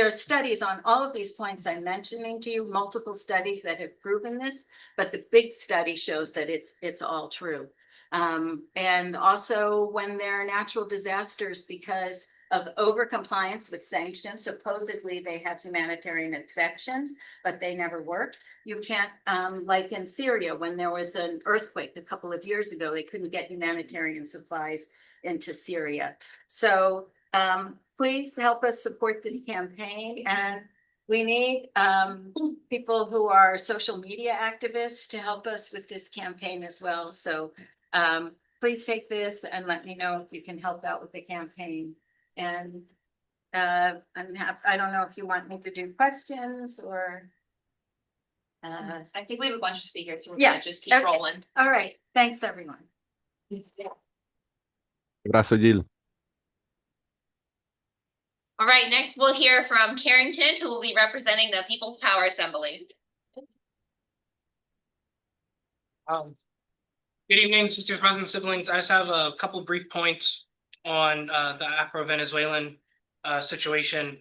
are studies on all of these points I'm mentioning to you, multiple studies that have proven this, but the big study shows that it's all true. And also when there are natural disasters because of overcompliance with sanctions, supposedly they have humanitarian exceptions, but they never worked. You can't, like in Syria, when there was an earthquake a couple of years ago, they couldn't get humanitarian supplies into Syria. So please help us support this campaign, and we need people who are social media activists to help us with this campaign as well. So please take this and let me know if you can help out with the campaign. And I don't know if you want me to do questions or. I think we have a bunch of speakers, so we're Yeah, gonna just keep okay. rolling. All right, thanks everyone. Abrazo, Jill. All right, next we'll hear from Carrington, who will be representing the People's Power Assembly. Good evening, sisters, brothers, and siblings. I just have a couple brief points on the Afro-Venezuelan situation,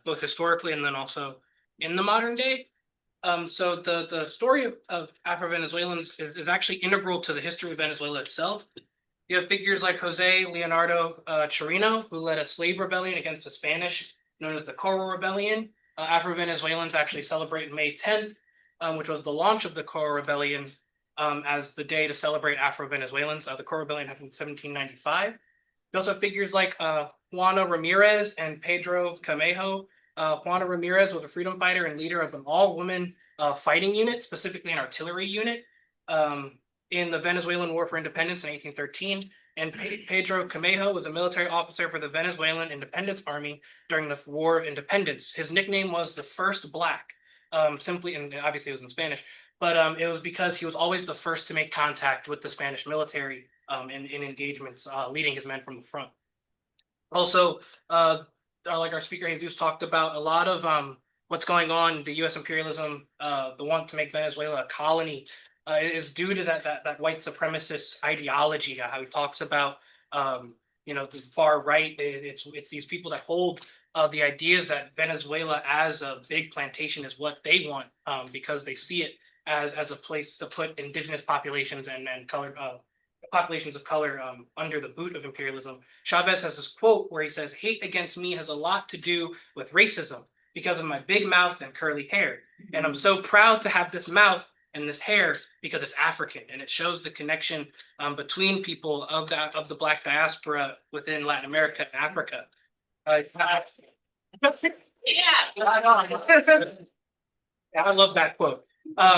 both historically and then also in the modern day. So the story of Afro-Venezuelans is actually integral to the history of Venezuela itself. You have figures like Jose Leonardo Chirino, who led a slave rebellion against the Spanish, known as the Coro Rebellion. Afro-Venezuelans actually celebrate May 10th, which was the launch of the Coro Rebellion, as the day to celebrate Afro-Venezuelans. The Coro Rebellion happened in 1795. You also have figures like Juana Ramirez and Pedro Camejo. Juana Ramirez was a freedom fighter and leader of an all-woman fighting unit, specifically an artillery unit, in the Venezuelan War for Independence in 1813. And Pedro Camejo was a military officer for the Venezuelan Independence Army during the War of Independence. His nickname was the First Black, simply, and obviously it was in Spanish, but it was because he was always the first to make contact with the Spanish military in engagements, leading his men from the front. Also, like our speaker Jesus talked about, a lot of what's going on, the U.S. imperialism, the want to make Venezuela a colony, is due to that white supremacist ideology. How he talks about, the far right. It's these people that hold the ideas that Venezuela as a big plantation is what they want, because they see it as a place to put indigenous populations and colored populations of color under the boot of imperialism. Chavez has this quote where he says, "Hate against me has a lot to do with racism because of my big mouth and curly hair. And I'm so proud to have this mouth and this hair because it's African." And it shows the connection between people of the Black diaspora within Latin America and Africa. I love that quote.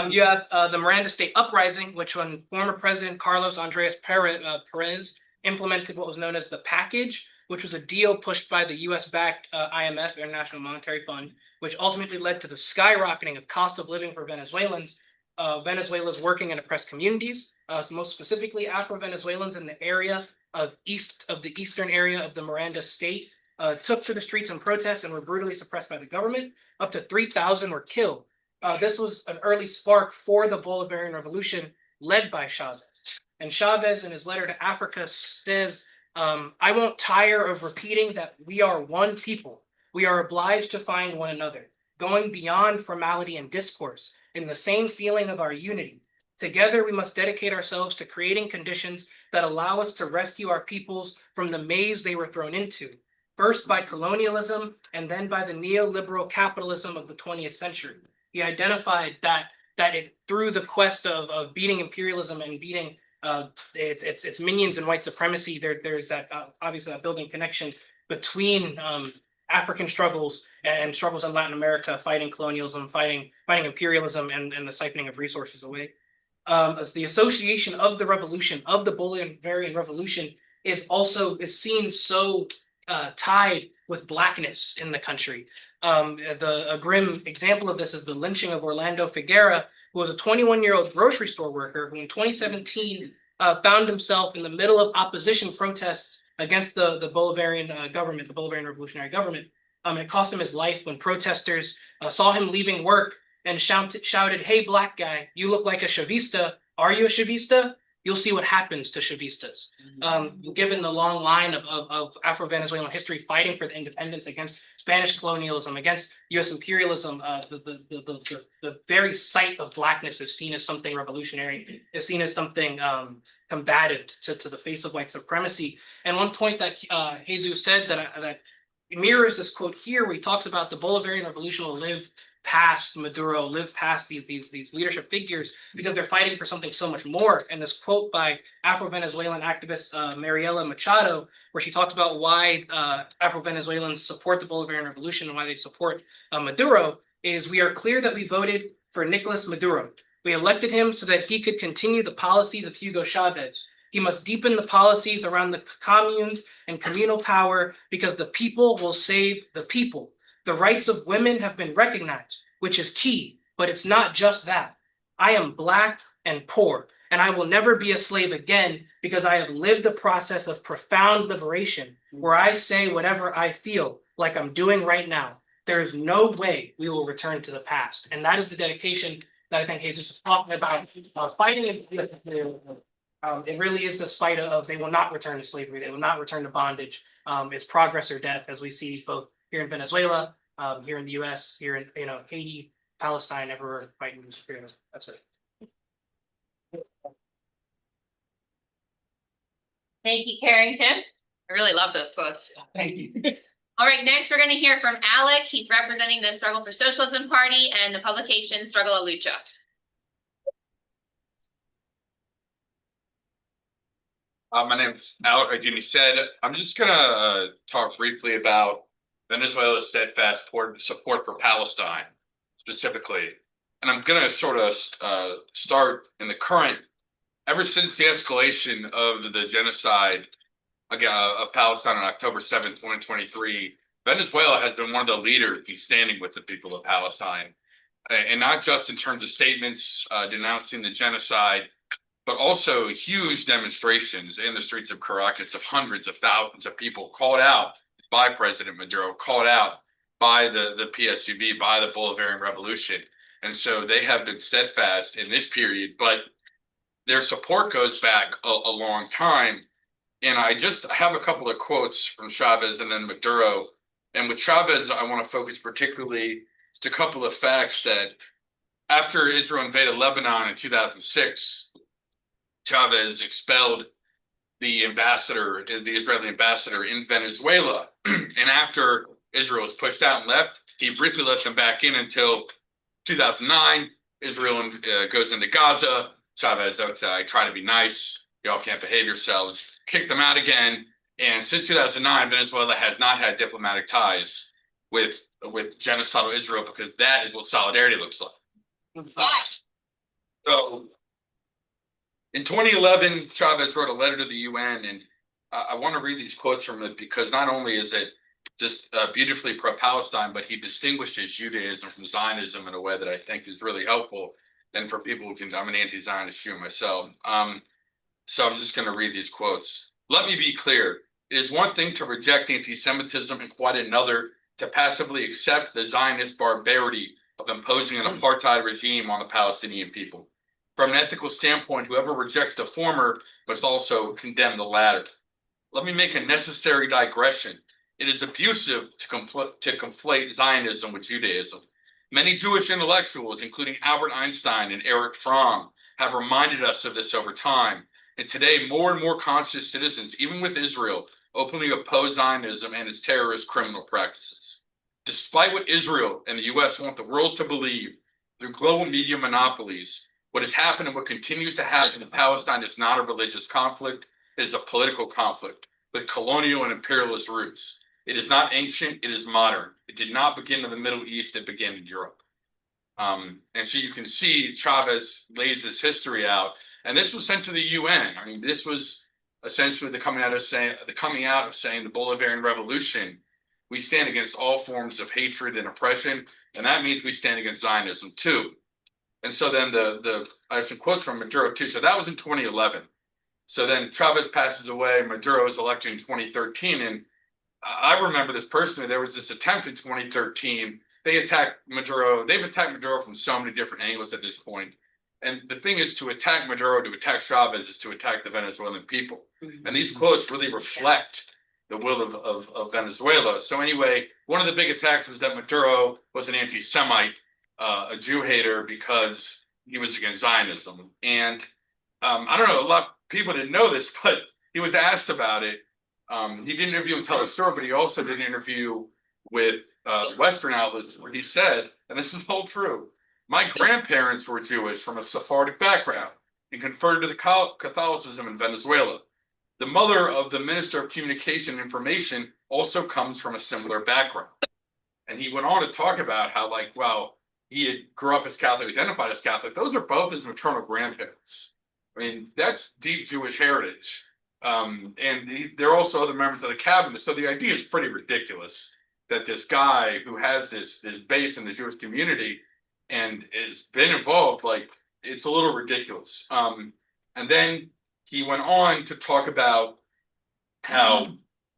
You have the Miranda State Uprising, which when former President Carlos Andres Perez implemented what was known as the package, which was a deal pushed by the US-backed IMF, International Monetary Fund, which ultimately led to the skyrocketing of cost of living for Venezuelans. Venezuela's working and oppressed communities, most specifically Afro-Venezuelans in the area of the eastern area of the Miranda State, took to the streets in protest and were brutally suppressed by the government. Up to 3,000 were killed. This was an early spark for the Bolivarian Revolution led by Chavez. And Chavez, in his letter to Africa, says, "I won't tire of repeating that we are one people. We are obliged to find one another, going beyond formality and discourse, in the same feeling of our unity. Together, we must dedicate ourselves to creating conditions that allow us to rescue our peoples from the maze they were thrown into, first by colonialism and then by the neoliberal capitalism of the 20th century." He identified that through the quest of beating imperialism and beating its minions and white supremacy, there's that obviously that building connection between African struggles and struggles in Latin America, fighting colonialism, fighting imperialism, and the siphoning of resources away. As the association of the revolution, of the Bolivarian Revolution, is seen so tied with Blackness in the country. A grim example of this is the lynching of Orlando Figuera, who was a 21-year-old grocery store worker who in 2017 found himself in the middle of opposition protests against the Bolivarian government, the Bolivarian Revolutionary Government. It cost him his life when protesters saw him leaving work and shouted, "Hey, black guy, you look like a Chavista. Are you a Chavista? You'll see what happens to Chavistas." Given the long line of Afro-Venezuelan history fighting for the independence against Spanish colonialism, against U.S. imperialism, the very sight of Blackness is seen as something revolutionary, is seen as something combative to the face of white supremacy. And one point that Jesus said that mirrors this quote here, where he talks about the Bolivarian Revolution will live past Maduro, live past these leadership figures, because they're fighting for something so much more. And this quote by Afro-Venezuelan activist Mariela Machado, where she talks about why Afro-Venezuelans support the Bolivarian Revolution and why they support Maduro, is, "We are clear that we voted for Nicolas Maduro. We elected him so that he could continue the policies of Hugo Chavez. He must deepen the policies around the communes and communal power, because the people will save the people. The rights of women have been recognized, which is key, but it's not just that. I am Black and poor, and I will never be a slave again, because I have lived a process of profound liberation where I say whatever I feel, like I'm doing right now. There is no way we will return to the past." And that is the dedication that I think Jesus was talking about, fighting it really is this fight of they will not return to slavery, they will not return to bondage. It's progress or death, as we see both here in Venezuela, here in the U.S., here in Haiti, Palestine, everywhere fighting. That's it. Thank you, Carrington. I really love those quotes. Thank you. All right, next we're going to hear from Alec. He's representing the Struggle for Socialism Party and the publication Struggle a Lucha. My name is Alec, like Jimmy said. I'm just going to talk briefly about Venezuela's steadfast support for Palestine, specifically. And I'm going to sort of start in the current, ever since the escalation of the genocide of Palestine on October 7, 2023, Venezuela has been one of the leaders in standing with the people of Palestine. And not just in terms of statements denouncing the genocide, but also huge demonstrations in the streets of Caracas of hundreds of thousands of people called out by President Maduro, called out by the PSUV, by the Bolivarian Revolution. And so they have been steadfast in this period, but their support goes back a long time. And I just have a couple of quotes from Chavez and then Maduro. And with Chavez, I want to focus particularly just a couple of facts that after Israel invaded Lebanon in 2006, Chavez expelled the Israeli ambassador in Venezuela. And after Israel was pushed out and left, he briefly let them back in until 2009. Israel goes into Gaza. Chavez, I try to be nice. Y'all can't behave yourselves. Kicked them out again. And since 2009, Venezuela has not had diplomatic ties with genocidal Israel, because that is what solidarity looks like. So in 2011, Chavez wrote a letter to the UN, and I want to read these quotes from it because not only is it just beautifully pro-Palestine, but he distinguishes Judaism from Zionism in a way that I think is really helpful. And for people who can, I'm an anti-Zionist Jew myself. So I'm just going to read these quotes. Let me be clear. It is one thing to reject anti-Semitism and quite another to passively accept the Zionist barbarity of imposing an apartheid regime on the Palestinian people. From an ethical standpoint, whoever rejects the former must also condemn the latter. Let me make a necessary digression. It is abusive to conflate Zionism with Judaism. Many Jewish intellectuals, including Albert Einstein and Erich Fromm, have reminded us of this over time. And today, more and more conscious citizens, even with Israel, openly oppose Zionism and its terrorist criminal practices. Despite what Israel and the U.S. want the world to believe through global media monopolies, what has happened and what continues to happen in Palestine is not a religious conflict. It is a political conflict with colonial and imperialist roots. It is not ancient, it is modern. It did not begin in the Middle East, it began in Europe. And so you can see Chavez lays this history out. And this was sent to the UN. I mean, this was essentially the coming out of saying the Bolivarian Revolution. We stand against all forms of hatred and oppression, and that means we stand against Zionism too. And so then I have some quotes from Maduro too. So that was in 2011. So then Chavez passes away. Maduro is elected in 2013, and I remember this personally. There was this attempt in 2013. They attacked Maduro. They've attacked Maduro from so many different angles at this point. And the thing is, to attack Maduro, to attack Chavez, is to attack the Venezuelan people. And these quotes really reflect the will of Venezuela. So anyway, one of the big attacks was that Maduro was an anti-Semite, a Jew hater, because he was against Zionism. And I don't know, a lot of people didn't know this, but he was asked about it. He didn't interview and tell a story, but he also did an interview with Western outlets where he said, and this is all true, my grandparents were Jewish from a Sephardic background and converted to the Catholicism in Venezuela. The mother of the Minister of Communication and Information also comes from a similar background. And he went on to talk about how, he grew up as Catholic, identified as Catholic. Those are both his maternal grandparents. I mean, that's deep Jewish heritage. And there are also other members of the cabinet. So the idea is pretty ridiculous that this guy who has this base in the Jewish community and has been involved, it's a little ridiculous. And then he went on to talk about how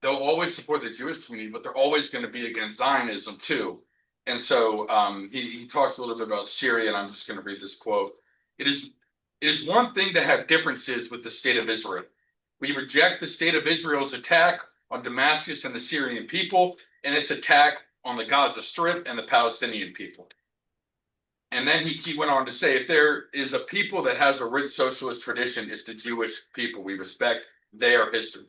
they'll always support the Jewish community, but they're always going to be against Zionism too. And so he talks a little bit about Syria, and I'm just going to read this quote. It is one thing to have differences with the state of Israel. We reject the state of Israel's attack on Damascus and the Syrian people, and its attack on the Gaza Strip and the Palestinian people. And then he went on to say, if there is a people that has a rich socialist tradition, it's the Jewish people. We respect their history.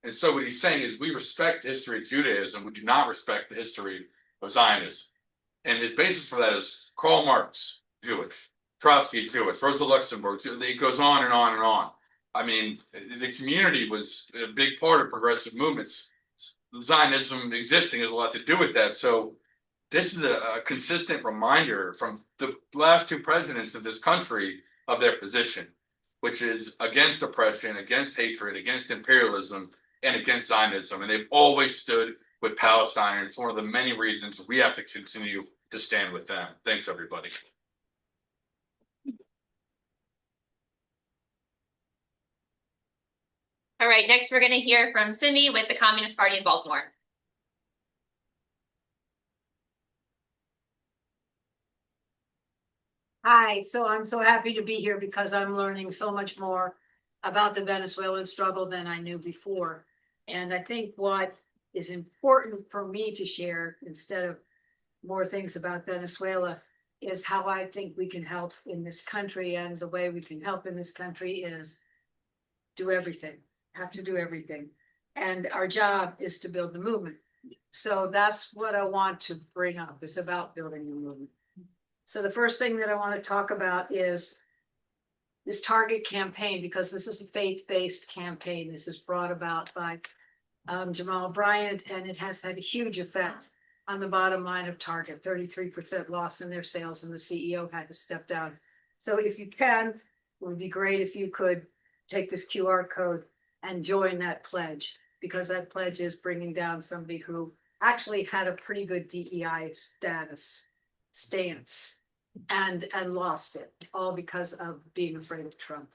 And so what he's saying is we respect the history of Judaism. We do not respect the history of Zionism. And his basis for that is Karl Marx, Jewish, Trotsky, Jewish, Rosa Luxemburg. It goes on and on and on. I mean, the community was a big part of progressive movements. Zionism existing has a lot to do with that. So this is a consistent reminder from the last two presidents of this country of their position, which is against oppression, against hatred, against imperialism, and against Zionism. And they've always stood with Palestine. And it's one of the many reasons we have to continue to stand with them. Thanks, everybody. All right, next we're going to hear from Cindy with the Communist Party in Baltimore. Hi, so I'm so happy to be here because I'm learning so much more about the Venezuelan struggle than I knew before. And I think what is important for me to share, instead of more things about Venezuela, is how I think we can help in this country. And the way we can help in this country is do everything, have to do everything. And our job is to build the movement. So that's what I want to bring up, is about building the movement. So the first thing that I want to talk about is this Target campaign, because this is a faith-based campaign. This is brought about by Jamal Bryant, and it has had a huge effect on the bottom line of Target, 33% loss in their sales, and the CEO had to step down. So if you can, it would be great if you could take this QR code and join that pledge, because that pledge is bringing down somebody who actually had a pretty good DEI stance and lost it, all because of being afraid of Trump.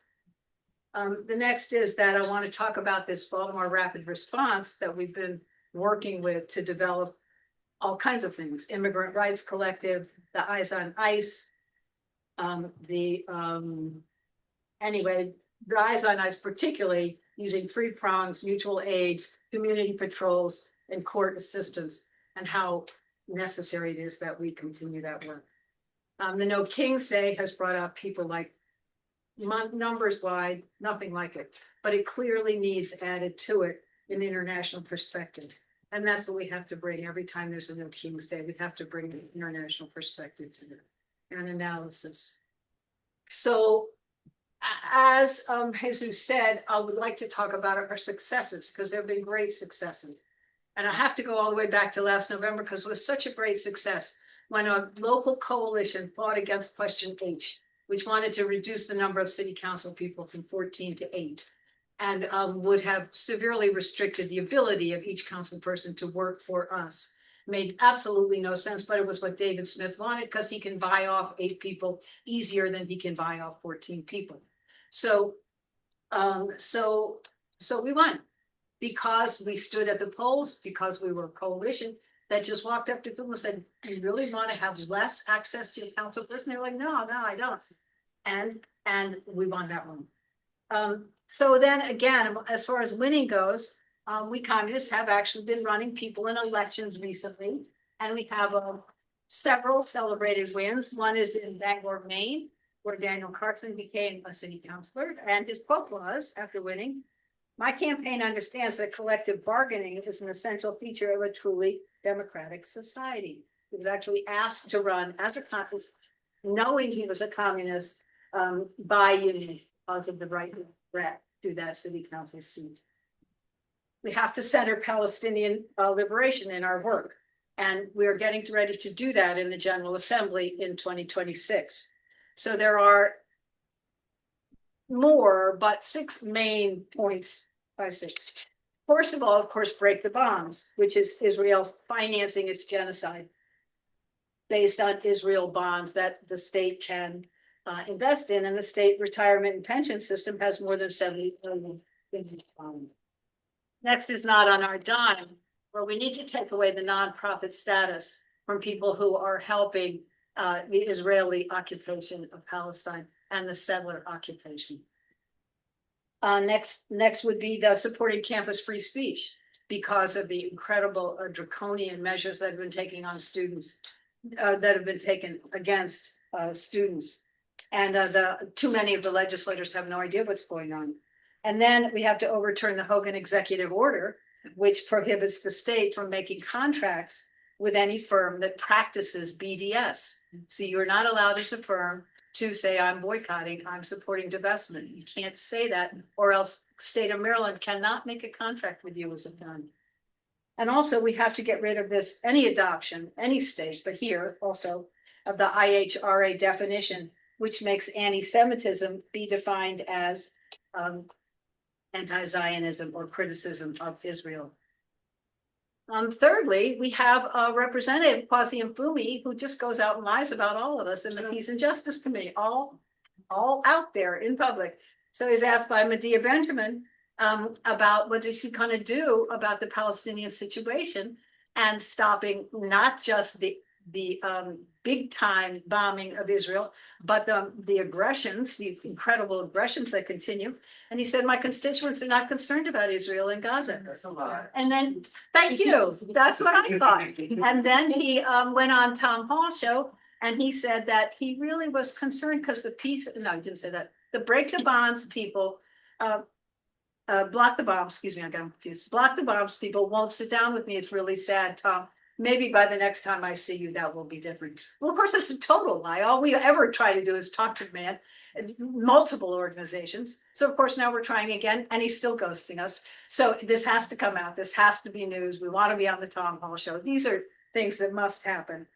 The next is that I want to talk about this Baltimore Rapid Response that we've been working with to develop all kinds of things: Immigrant Rights Collective, the Eyes on ICE, the Eyes on ICE, particularly using 3 prongs: mutual aid, community patrols, and court assistance, and how necessary it is that we continue that work. The No King's Day has brought out people like numbers wide, nothing like it, but it clearly needs added to it an international perspective. And that's what we have to bring every time there's a No King's Day. We have to bring an international perspective to it and analysis. So as Jesus said, I would like to talk about our successes, because there have been great successes. And I have to go all the way back to last November, because it was such a great success when a local coalition fought against Question H, which wanted to reduce the number of city council people from 14 to 8, and would have severely restricted the ability of each council person to work for us. Made absolutely no sense, but it was what David Smith wanted, because he can buy off 8 people easier than he can buy off 14 people. So we won, because we stood at the polls, because we were a coalition that just walked up to people and said, "Do you really want to have less access to your council person?" They're like, no, I don't. And we won that one. So then again, as far as winning goes, we communists have actually been running people in elections recently, and we have several celebrated wins. One is in Bangor, Maine, where Daniel Carson became a city councilor, and his quote was, after winning, "My campaign understands that collective bargaining is an essential feature of a truly democratic society." He was actually asked to run as a communist, knowing he was a communist, by union, because of the right threat to that city council seat. We have to center Palestinian liberation in our work, and we are getting ready to do that in the General Assembly in 2026. So there are more, but 6 main points, 5, 6. First of all, of course, break the bombs, which is Israel financing its genocide based on Israel bonds that the state can invest in, and the state retirement and pension system has more than 70 billion in these bonds. Next is Not on Our Dime, where we need to take away the nonprofit status from people who are helping the Israeli occupation of Palestine and the settler occupation. Next would be the supporting campus free speech because of the incredible draconian measures that have been taken on students, that have been taken against students. And too many of the legislators have no idea what's going on. And then we have to overturn the Hogan executive order, which prohibits the state from making contracts with any firm that practices BDS. So you're not allowed as a firm to say, I'm boycotting, I'm supporting divestment. You can't say that, or else state of Maryland cannot make a contract with you as a firm. And also we have to get rid of this, any adoption, any state, but here also, of the IHRA definition, which makes anti-Semitism be defined as anti-Zionism or criticism of Israel. Thirdly, we have a representative, Kwasi Mfumi, who just goes out and lies about all of us in the Peace and Justice Committee, all out there in public. So he's asked by Medea Benjamin about what is he going to do about the Palestinian situation and stopping not just the big time bombing of Israel, but the aggressions, the incredible aggressions that continue. And he said, my constituents are not concerned about Israel and Gaza. And then, thank you, that's what I thought. And then he went on Tom Hall show and he said that he really was concerned because the peace, no, he didn't say that, the break the bonds people, block the bombs, excuse me, I got confused. Block the bombs people won't sit down with me. It's really sad, Tom. Maybe by the next time I see you, that will be different. Well, of course, that's a total lie. All we ever try to do is talk to the man in multiple organizations. So, of course, now we're trying again, and he's still ghosting us. So this has to come out. This has to be news. We want to be on the Tom Hall show. These are things that must happen.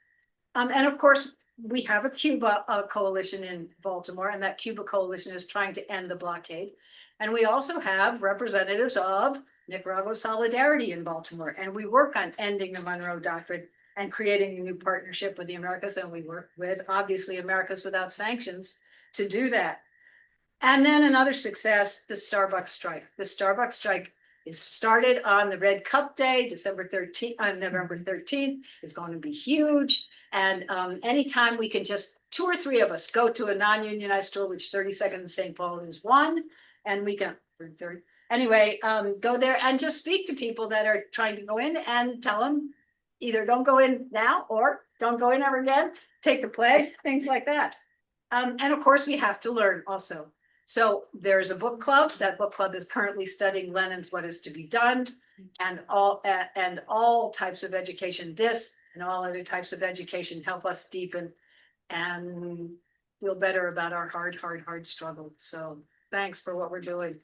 And, of course, we have a Cuba coalition in Baltimore, and that Cuba coalition is trying to end the blockade. And we also have representatives of Nicaragua Solidarity in Baltimore, and we work on ending the Monroe Doctrine and creating a new partnership with the Americas, and we work with, obviously, Americas Without Sanctions to do that. And then another success, the Starbucks strike. The Starbucks strike is started on the Red Cup Day, November 13th. It's going to be huge. And anytime we can just, 2 or 3 of us go to a non-unionized store, which 32nd and St. Paul is one, and we can, third. Anyway, go there and just speak to people that are trying to go in and tell them either don't go in now or don't go in ever again, take the pledge, things like that. And of course, we have to learn also. So there's a book club. That book club is currently studying Lenin's What Is to Be Done and all types of education. This and all other types of education help us deepen and feel better about our hard struggle. So thanks for what we're doing.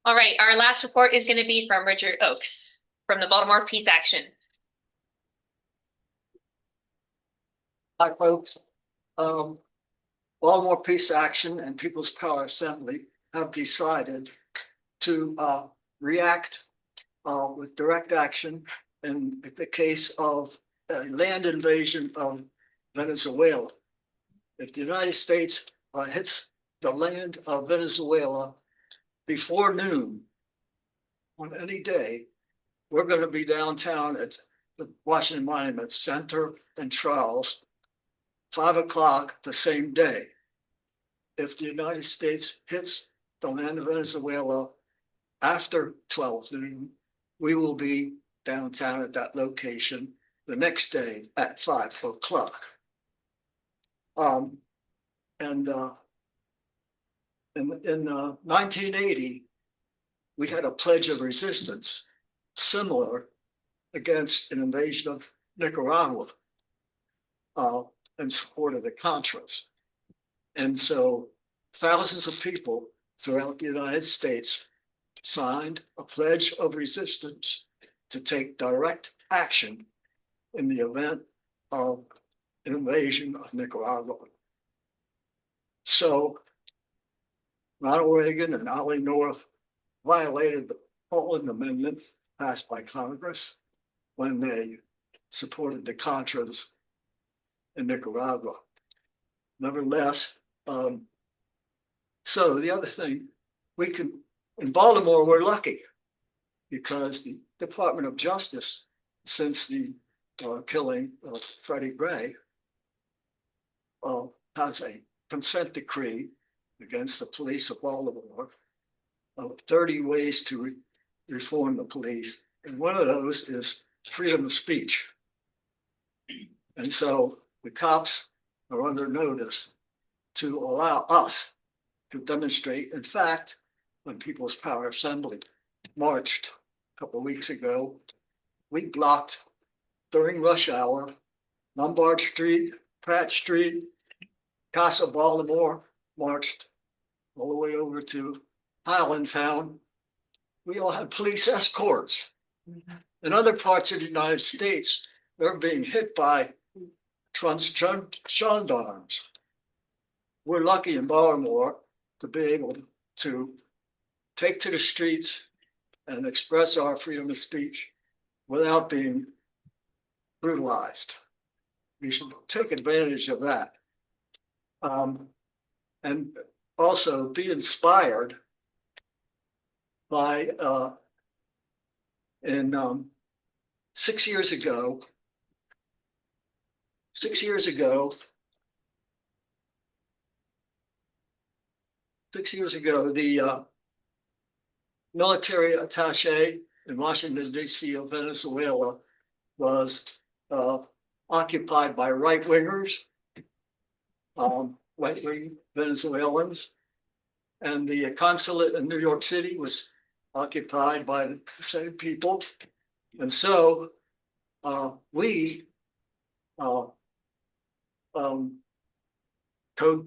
All right, our last report is going to be from Richard Oakes from the Baltimore Peace Action. Hi, folks. Baltimore Peace Action and People's Power Assembly have decided to react with direct action in the case of a land invasion of Venezuela. If the United States hits the land of Venezuela before noon on any day, we're going to be downtown at the Washington Monument Center and Charles, 5 o'clock the same day. If the United States hits the land of Venezuela after 12 noon, we will be downtown at that location the next day at 5 o'clock. In 1980, we had a pledge of resistance similar against an invasion of Nicaragua in support of the Contras. And so thousands of people throughout the United States signed a pledge of resistance to take direct action in the event of an invasion of Nicaragua. So Ronald Reagan and Ollie North violated the Poland Amendment passed by Congress when they supported the Contras in Nicaragua. Nevertheless, so the other thing, we can in Baltimore, we're lucky because the Department of Justice, since the killing of Freddie Gray, has a consent decree against the police of Baltimore of 30 ways to reform the police. And one of those is freedom of speech. And so the cops are under notice to allow us to demonstrate. In fact, when People's Power Assembly marched a couple of weeks ago, we blocked during rush hour, Lombard Street, Pratt Street, Casa Baltimore, marched all the way over to Highland Town. We all had police escorts. In other parts of the United States, they're being hit by gendarmes. We're lucky in Baltimore to be able to take to the streets and express our freedom of speech without being brutalized. We should take advantage of that. And also be inspired by, 6 years ago, the military attaché in Washington, D.C. of Venezuela was occupied by right-wingers, right-wing Venezuelans, and the consulate in New York City was occupied by the same people. And so we, Code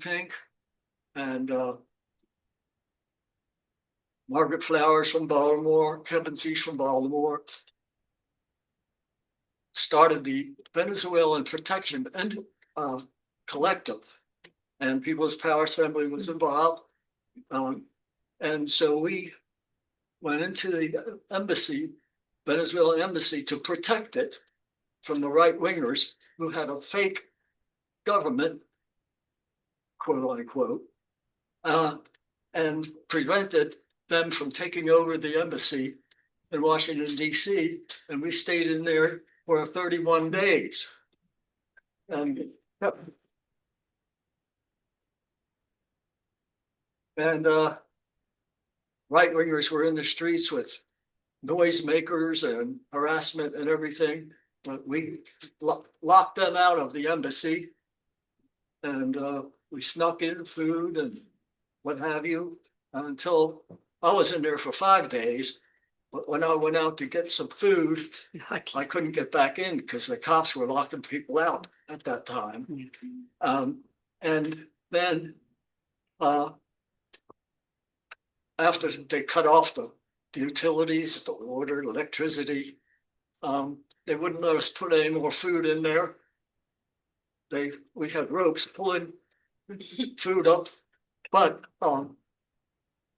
Pink and Margaret Flowers from Baltimore, Kevin Zeese from Baltimore, started the Venezuelan Protection and Collective, and People's Power Assembly was involved. And so we went into the embassy, Venezuelan embassy, to protect it from the right wingers who had a fake government, quote unquote, and prevented them from taking over the embassy in Washington, D.C. And we stayed in there for 31 days. And right-wingers were in the streets with noisemakers and harassment and everything, but we locked them out of the embassy, and we snuck in food and what have you until I was in there for 5 days. But when I went out to get some food, I couldn't get back in because the cops were locking people out at that time. And then after they cut off the utilities, the water, electricity, they wouldn't let us put any more food in there. We had ropes pulling food up, but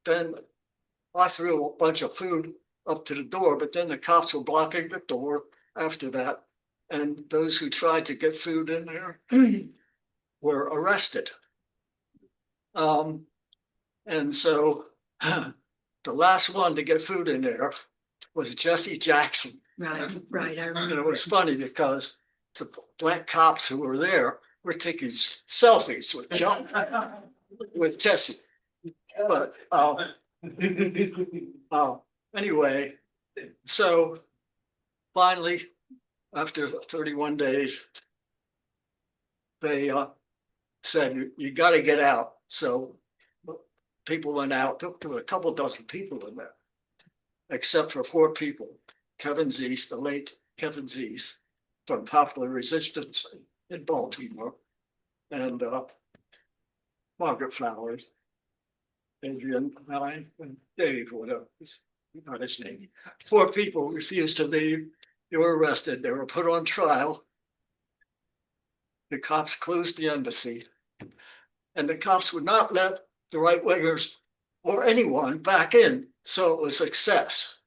then I threw a bunch of food up to the door, but then the cops were blocking the door after that, and those who tried to get food in there were arrested. And so the last one to get food in there was Jesse Jackson. Right. I And remember. it was funny because the black cops who were there were taking selfies with John, with Jesse. But anyway, so finally, after 31 days, they said, you got to get out. So people went out. There were a couple dozen people in there, except for 4 people. Kevin Zeese, the late Kevin Zeese from Popular Resistance in Baltimore, and Margaret Flowers, Adrian, and Dave, whatever, not his name. 4 people refused to leave. They were arrested. They were put on trial. The cops closed the embassy, and the cops would not let the right wingers or anyone back in. So it was a success.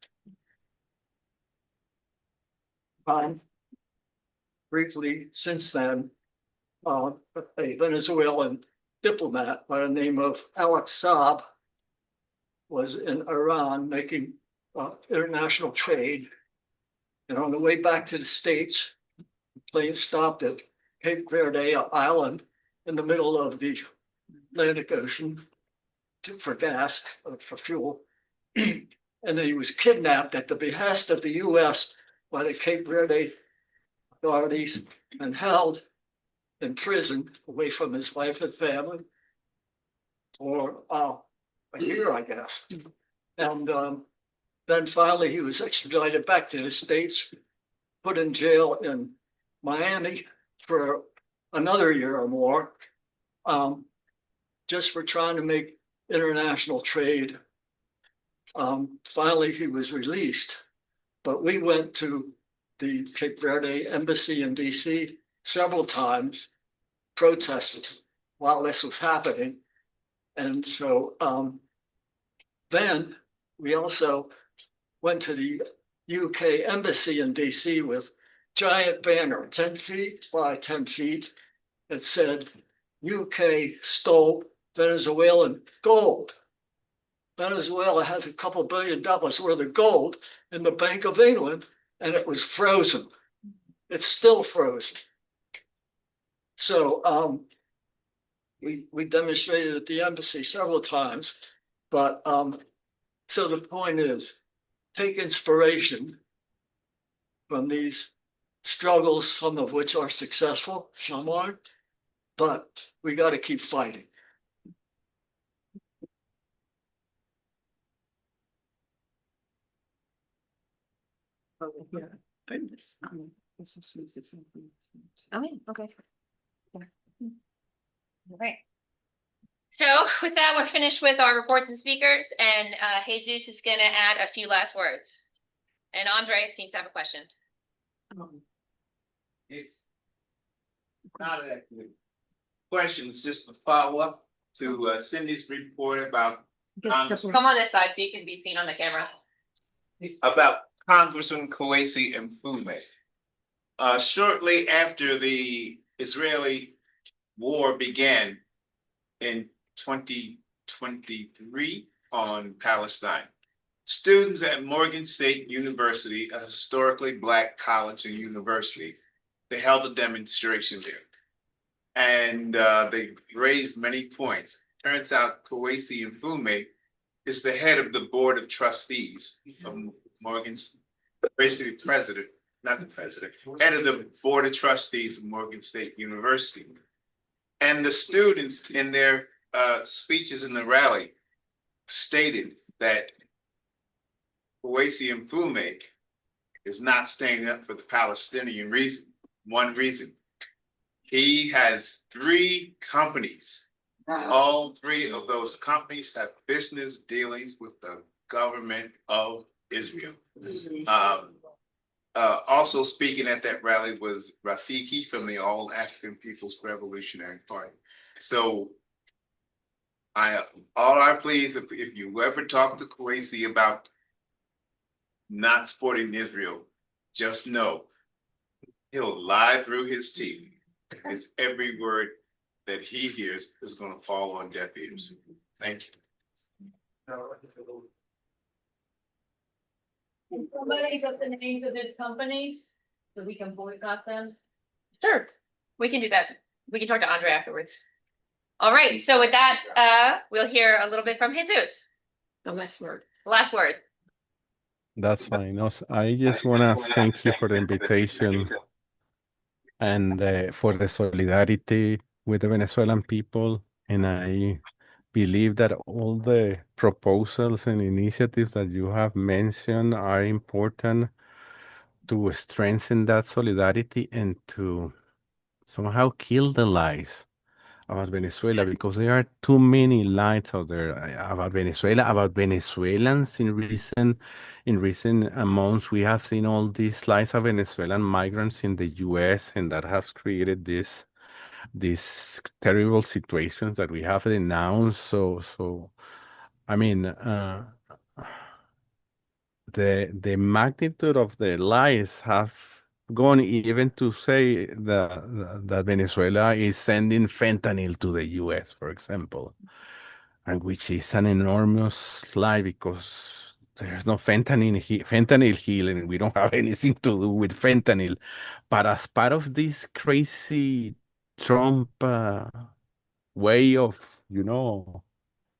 Briefly, since then, a Venezuelan diplomat by the name of Alex Saab was in Iran making international trade. And on the way back to the States, the plane stopped at Cape Verde Island in the middle of the Atlantic Ocean for gas, for fuel. And then he was kidnapped at the behest of the US by the Cape Verde authorities and held in prison away from his wife and family for a year, I guess. And then finally he was extradited back to the States, put in jail in Miami for another year or more, just for trying to make international trade. Finally, he was released, but we went to the Cape Verde embassy in DC several times, protested while this was happening. And so then we also went to the UK embassy in DC with giant banner, 10 feet by 10 feet, that said, UK stole Venezuelan gold. Venezuela has a couple $2 billion worth of gold in the Bank of England, and it was frozen. It's still frozen. So we demonstrated at the embassy several times, but so the point is, take inspiration from these struggles, some of which are successful, some aren't, but we got to keep fighting. Okay. All right. So with that, we're finished with our reports and speakers, and Jesus is going to add a few last words. And Andre seems to have a question. It's not a question, it's just a follow-up to Cindy's report about Come on this side so you can be seen on the camera. Congressman Kwesi and Fume. Shortly after the Israeli war began in 2023 on Palestine, students at Morgan State University, a historically Black college and university, they held a demonstration there. And they raised many points. Turns out Kwesi and Fume is the head of the board of trustees of Morgan's, basically president, not the president, head of the board of trustees of Morgan State University. And the students in their speeches in the rally stated that Kwesi and Fume is not standing up for the Palestinian reason. One reason, he has 3 companies. All 3 of those companies have business dealings with the government of Israel. Also speaking at that rally was Rafiki from the All African People's Revolutionary Party. So all our pleas, if you ever talk to Kwesi about not supporting Israel, just know he'll lie through his teeth, because every word that he hears is going to fall on deaf ears. Thank you. Can somebody get the names of his companies so we can boycott them? Sure, we can do that. We can talk to Andre afterwards. All right, so with that, we'll hear a little bit from Jesus. The last word. Last word. That's fine. Also, I just want to thank you for the invitation and for the solidarity with the Venezuelan people. And I believe that all the proposals and initiatives that you have mentioned are important to strengthen that solidarity and to somehow kill the lies about Venezuela, because there are too many lies out there about Venezuela, about Venezuelans. In recent months, we have seen all these lies of Venezuelan migrants in the U.S., and that has created these terrible situations that we have denounced. So I mean, the magnitude of the lies have gone even to say that Venezuela is sending fentanyl to the U.S., for example. and which is an enormous lie because there's no fentanyl healing. We don't have anything to do with fentanyl. But as part of this crazy Trump way of,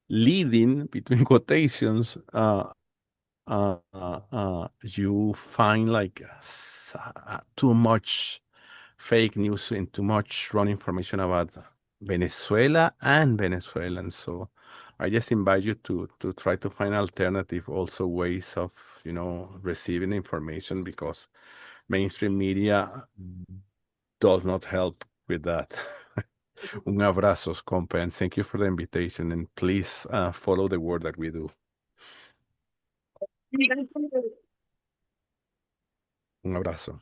leading between quotations, you find like too much fake news and too much wrong information about Venezuela and Venezuelans. So I just invite you to try to find alternative also ways of, receiving information because mainstream media does not help with that. Un abrazo, compa, and thank you for the invitation. And please follow the work that we do. Un abrazo.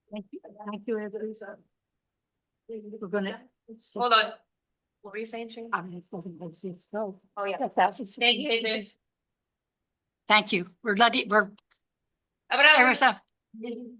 Thank you. Thank you, everybody. We're gonna. Hold on. What were you saying, Shane? Oh, yeah. Thank you, Jesus. Thank you. We're Abrazo. everything.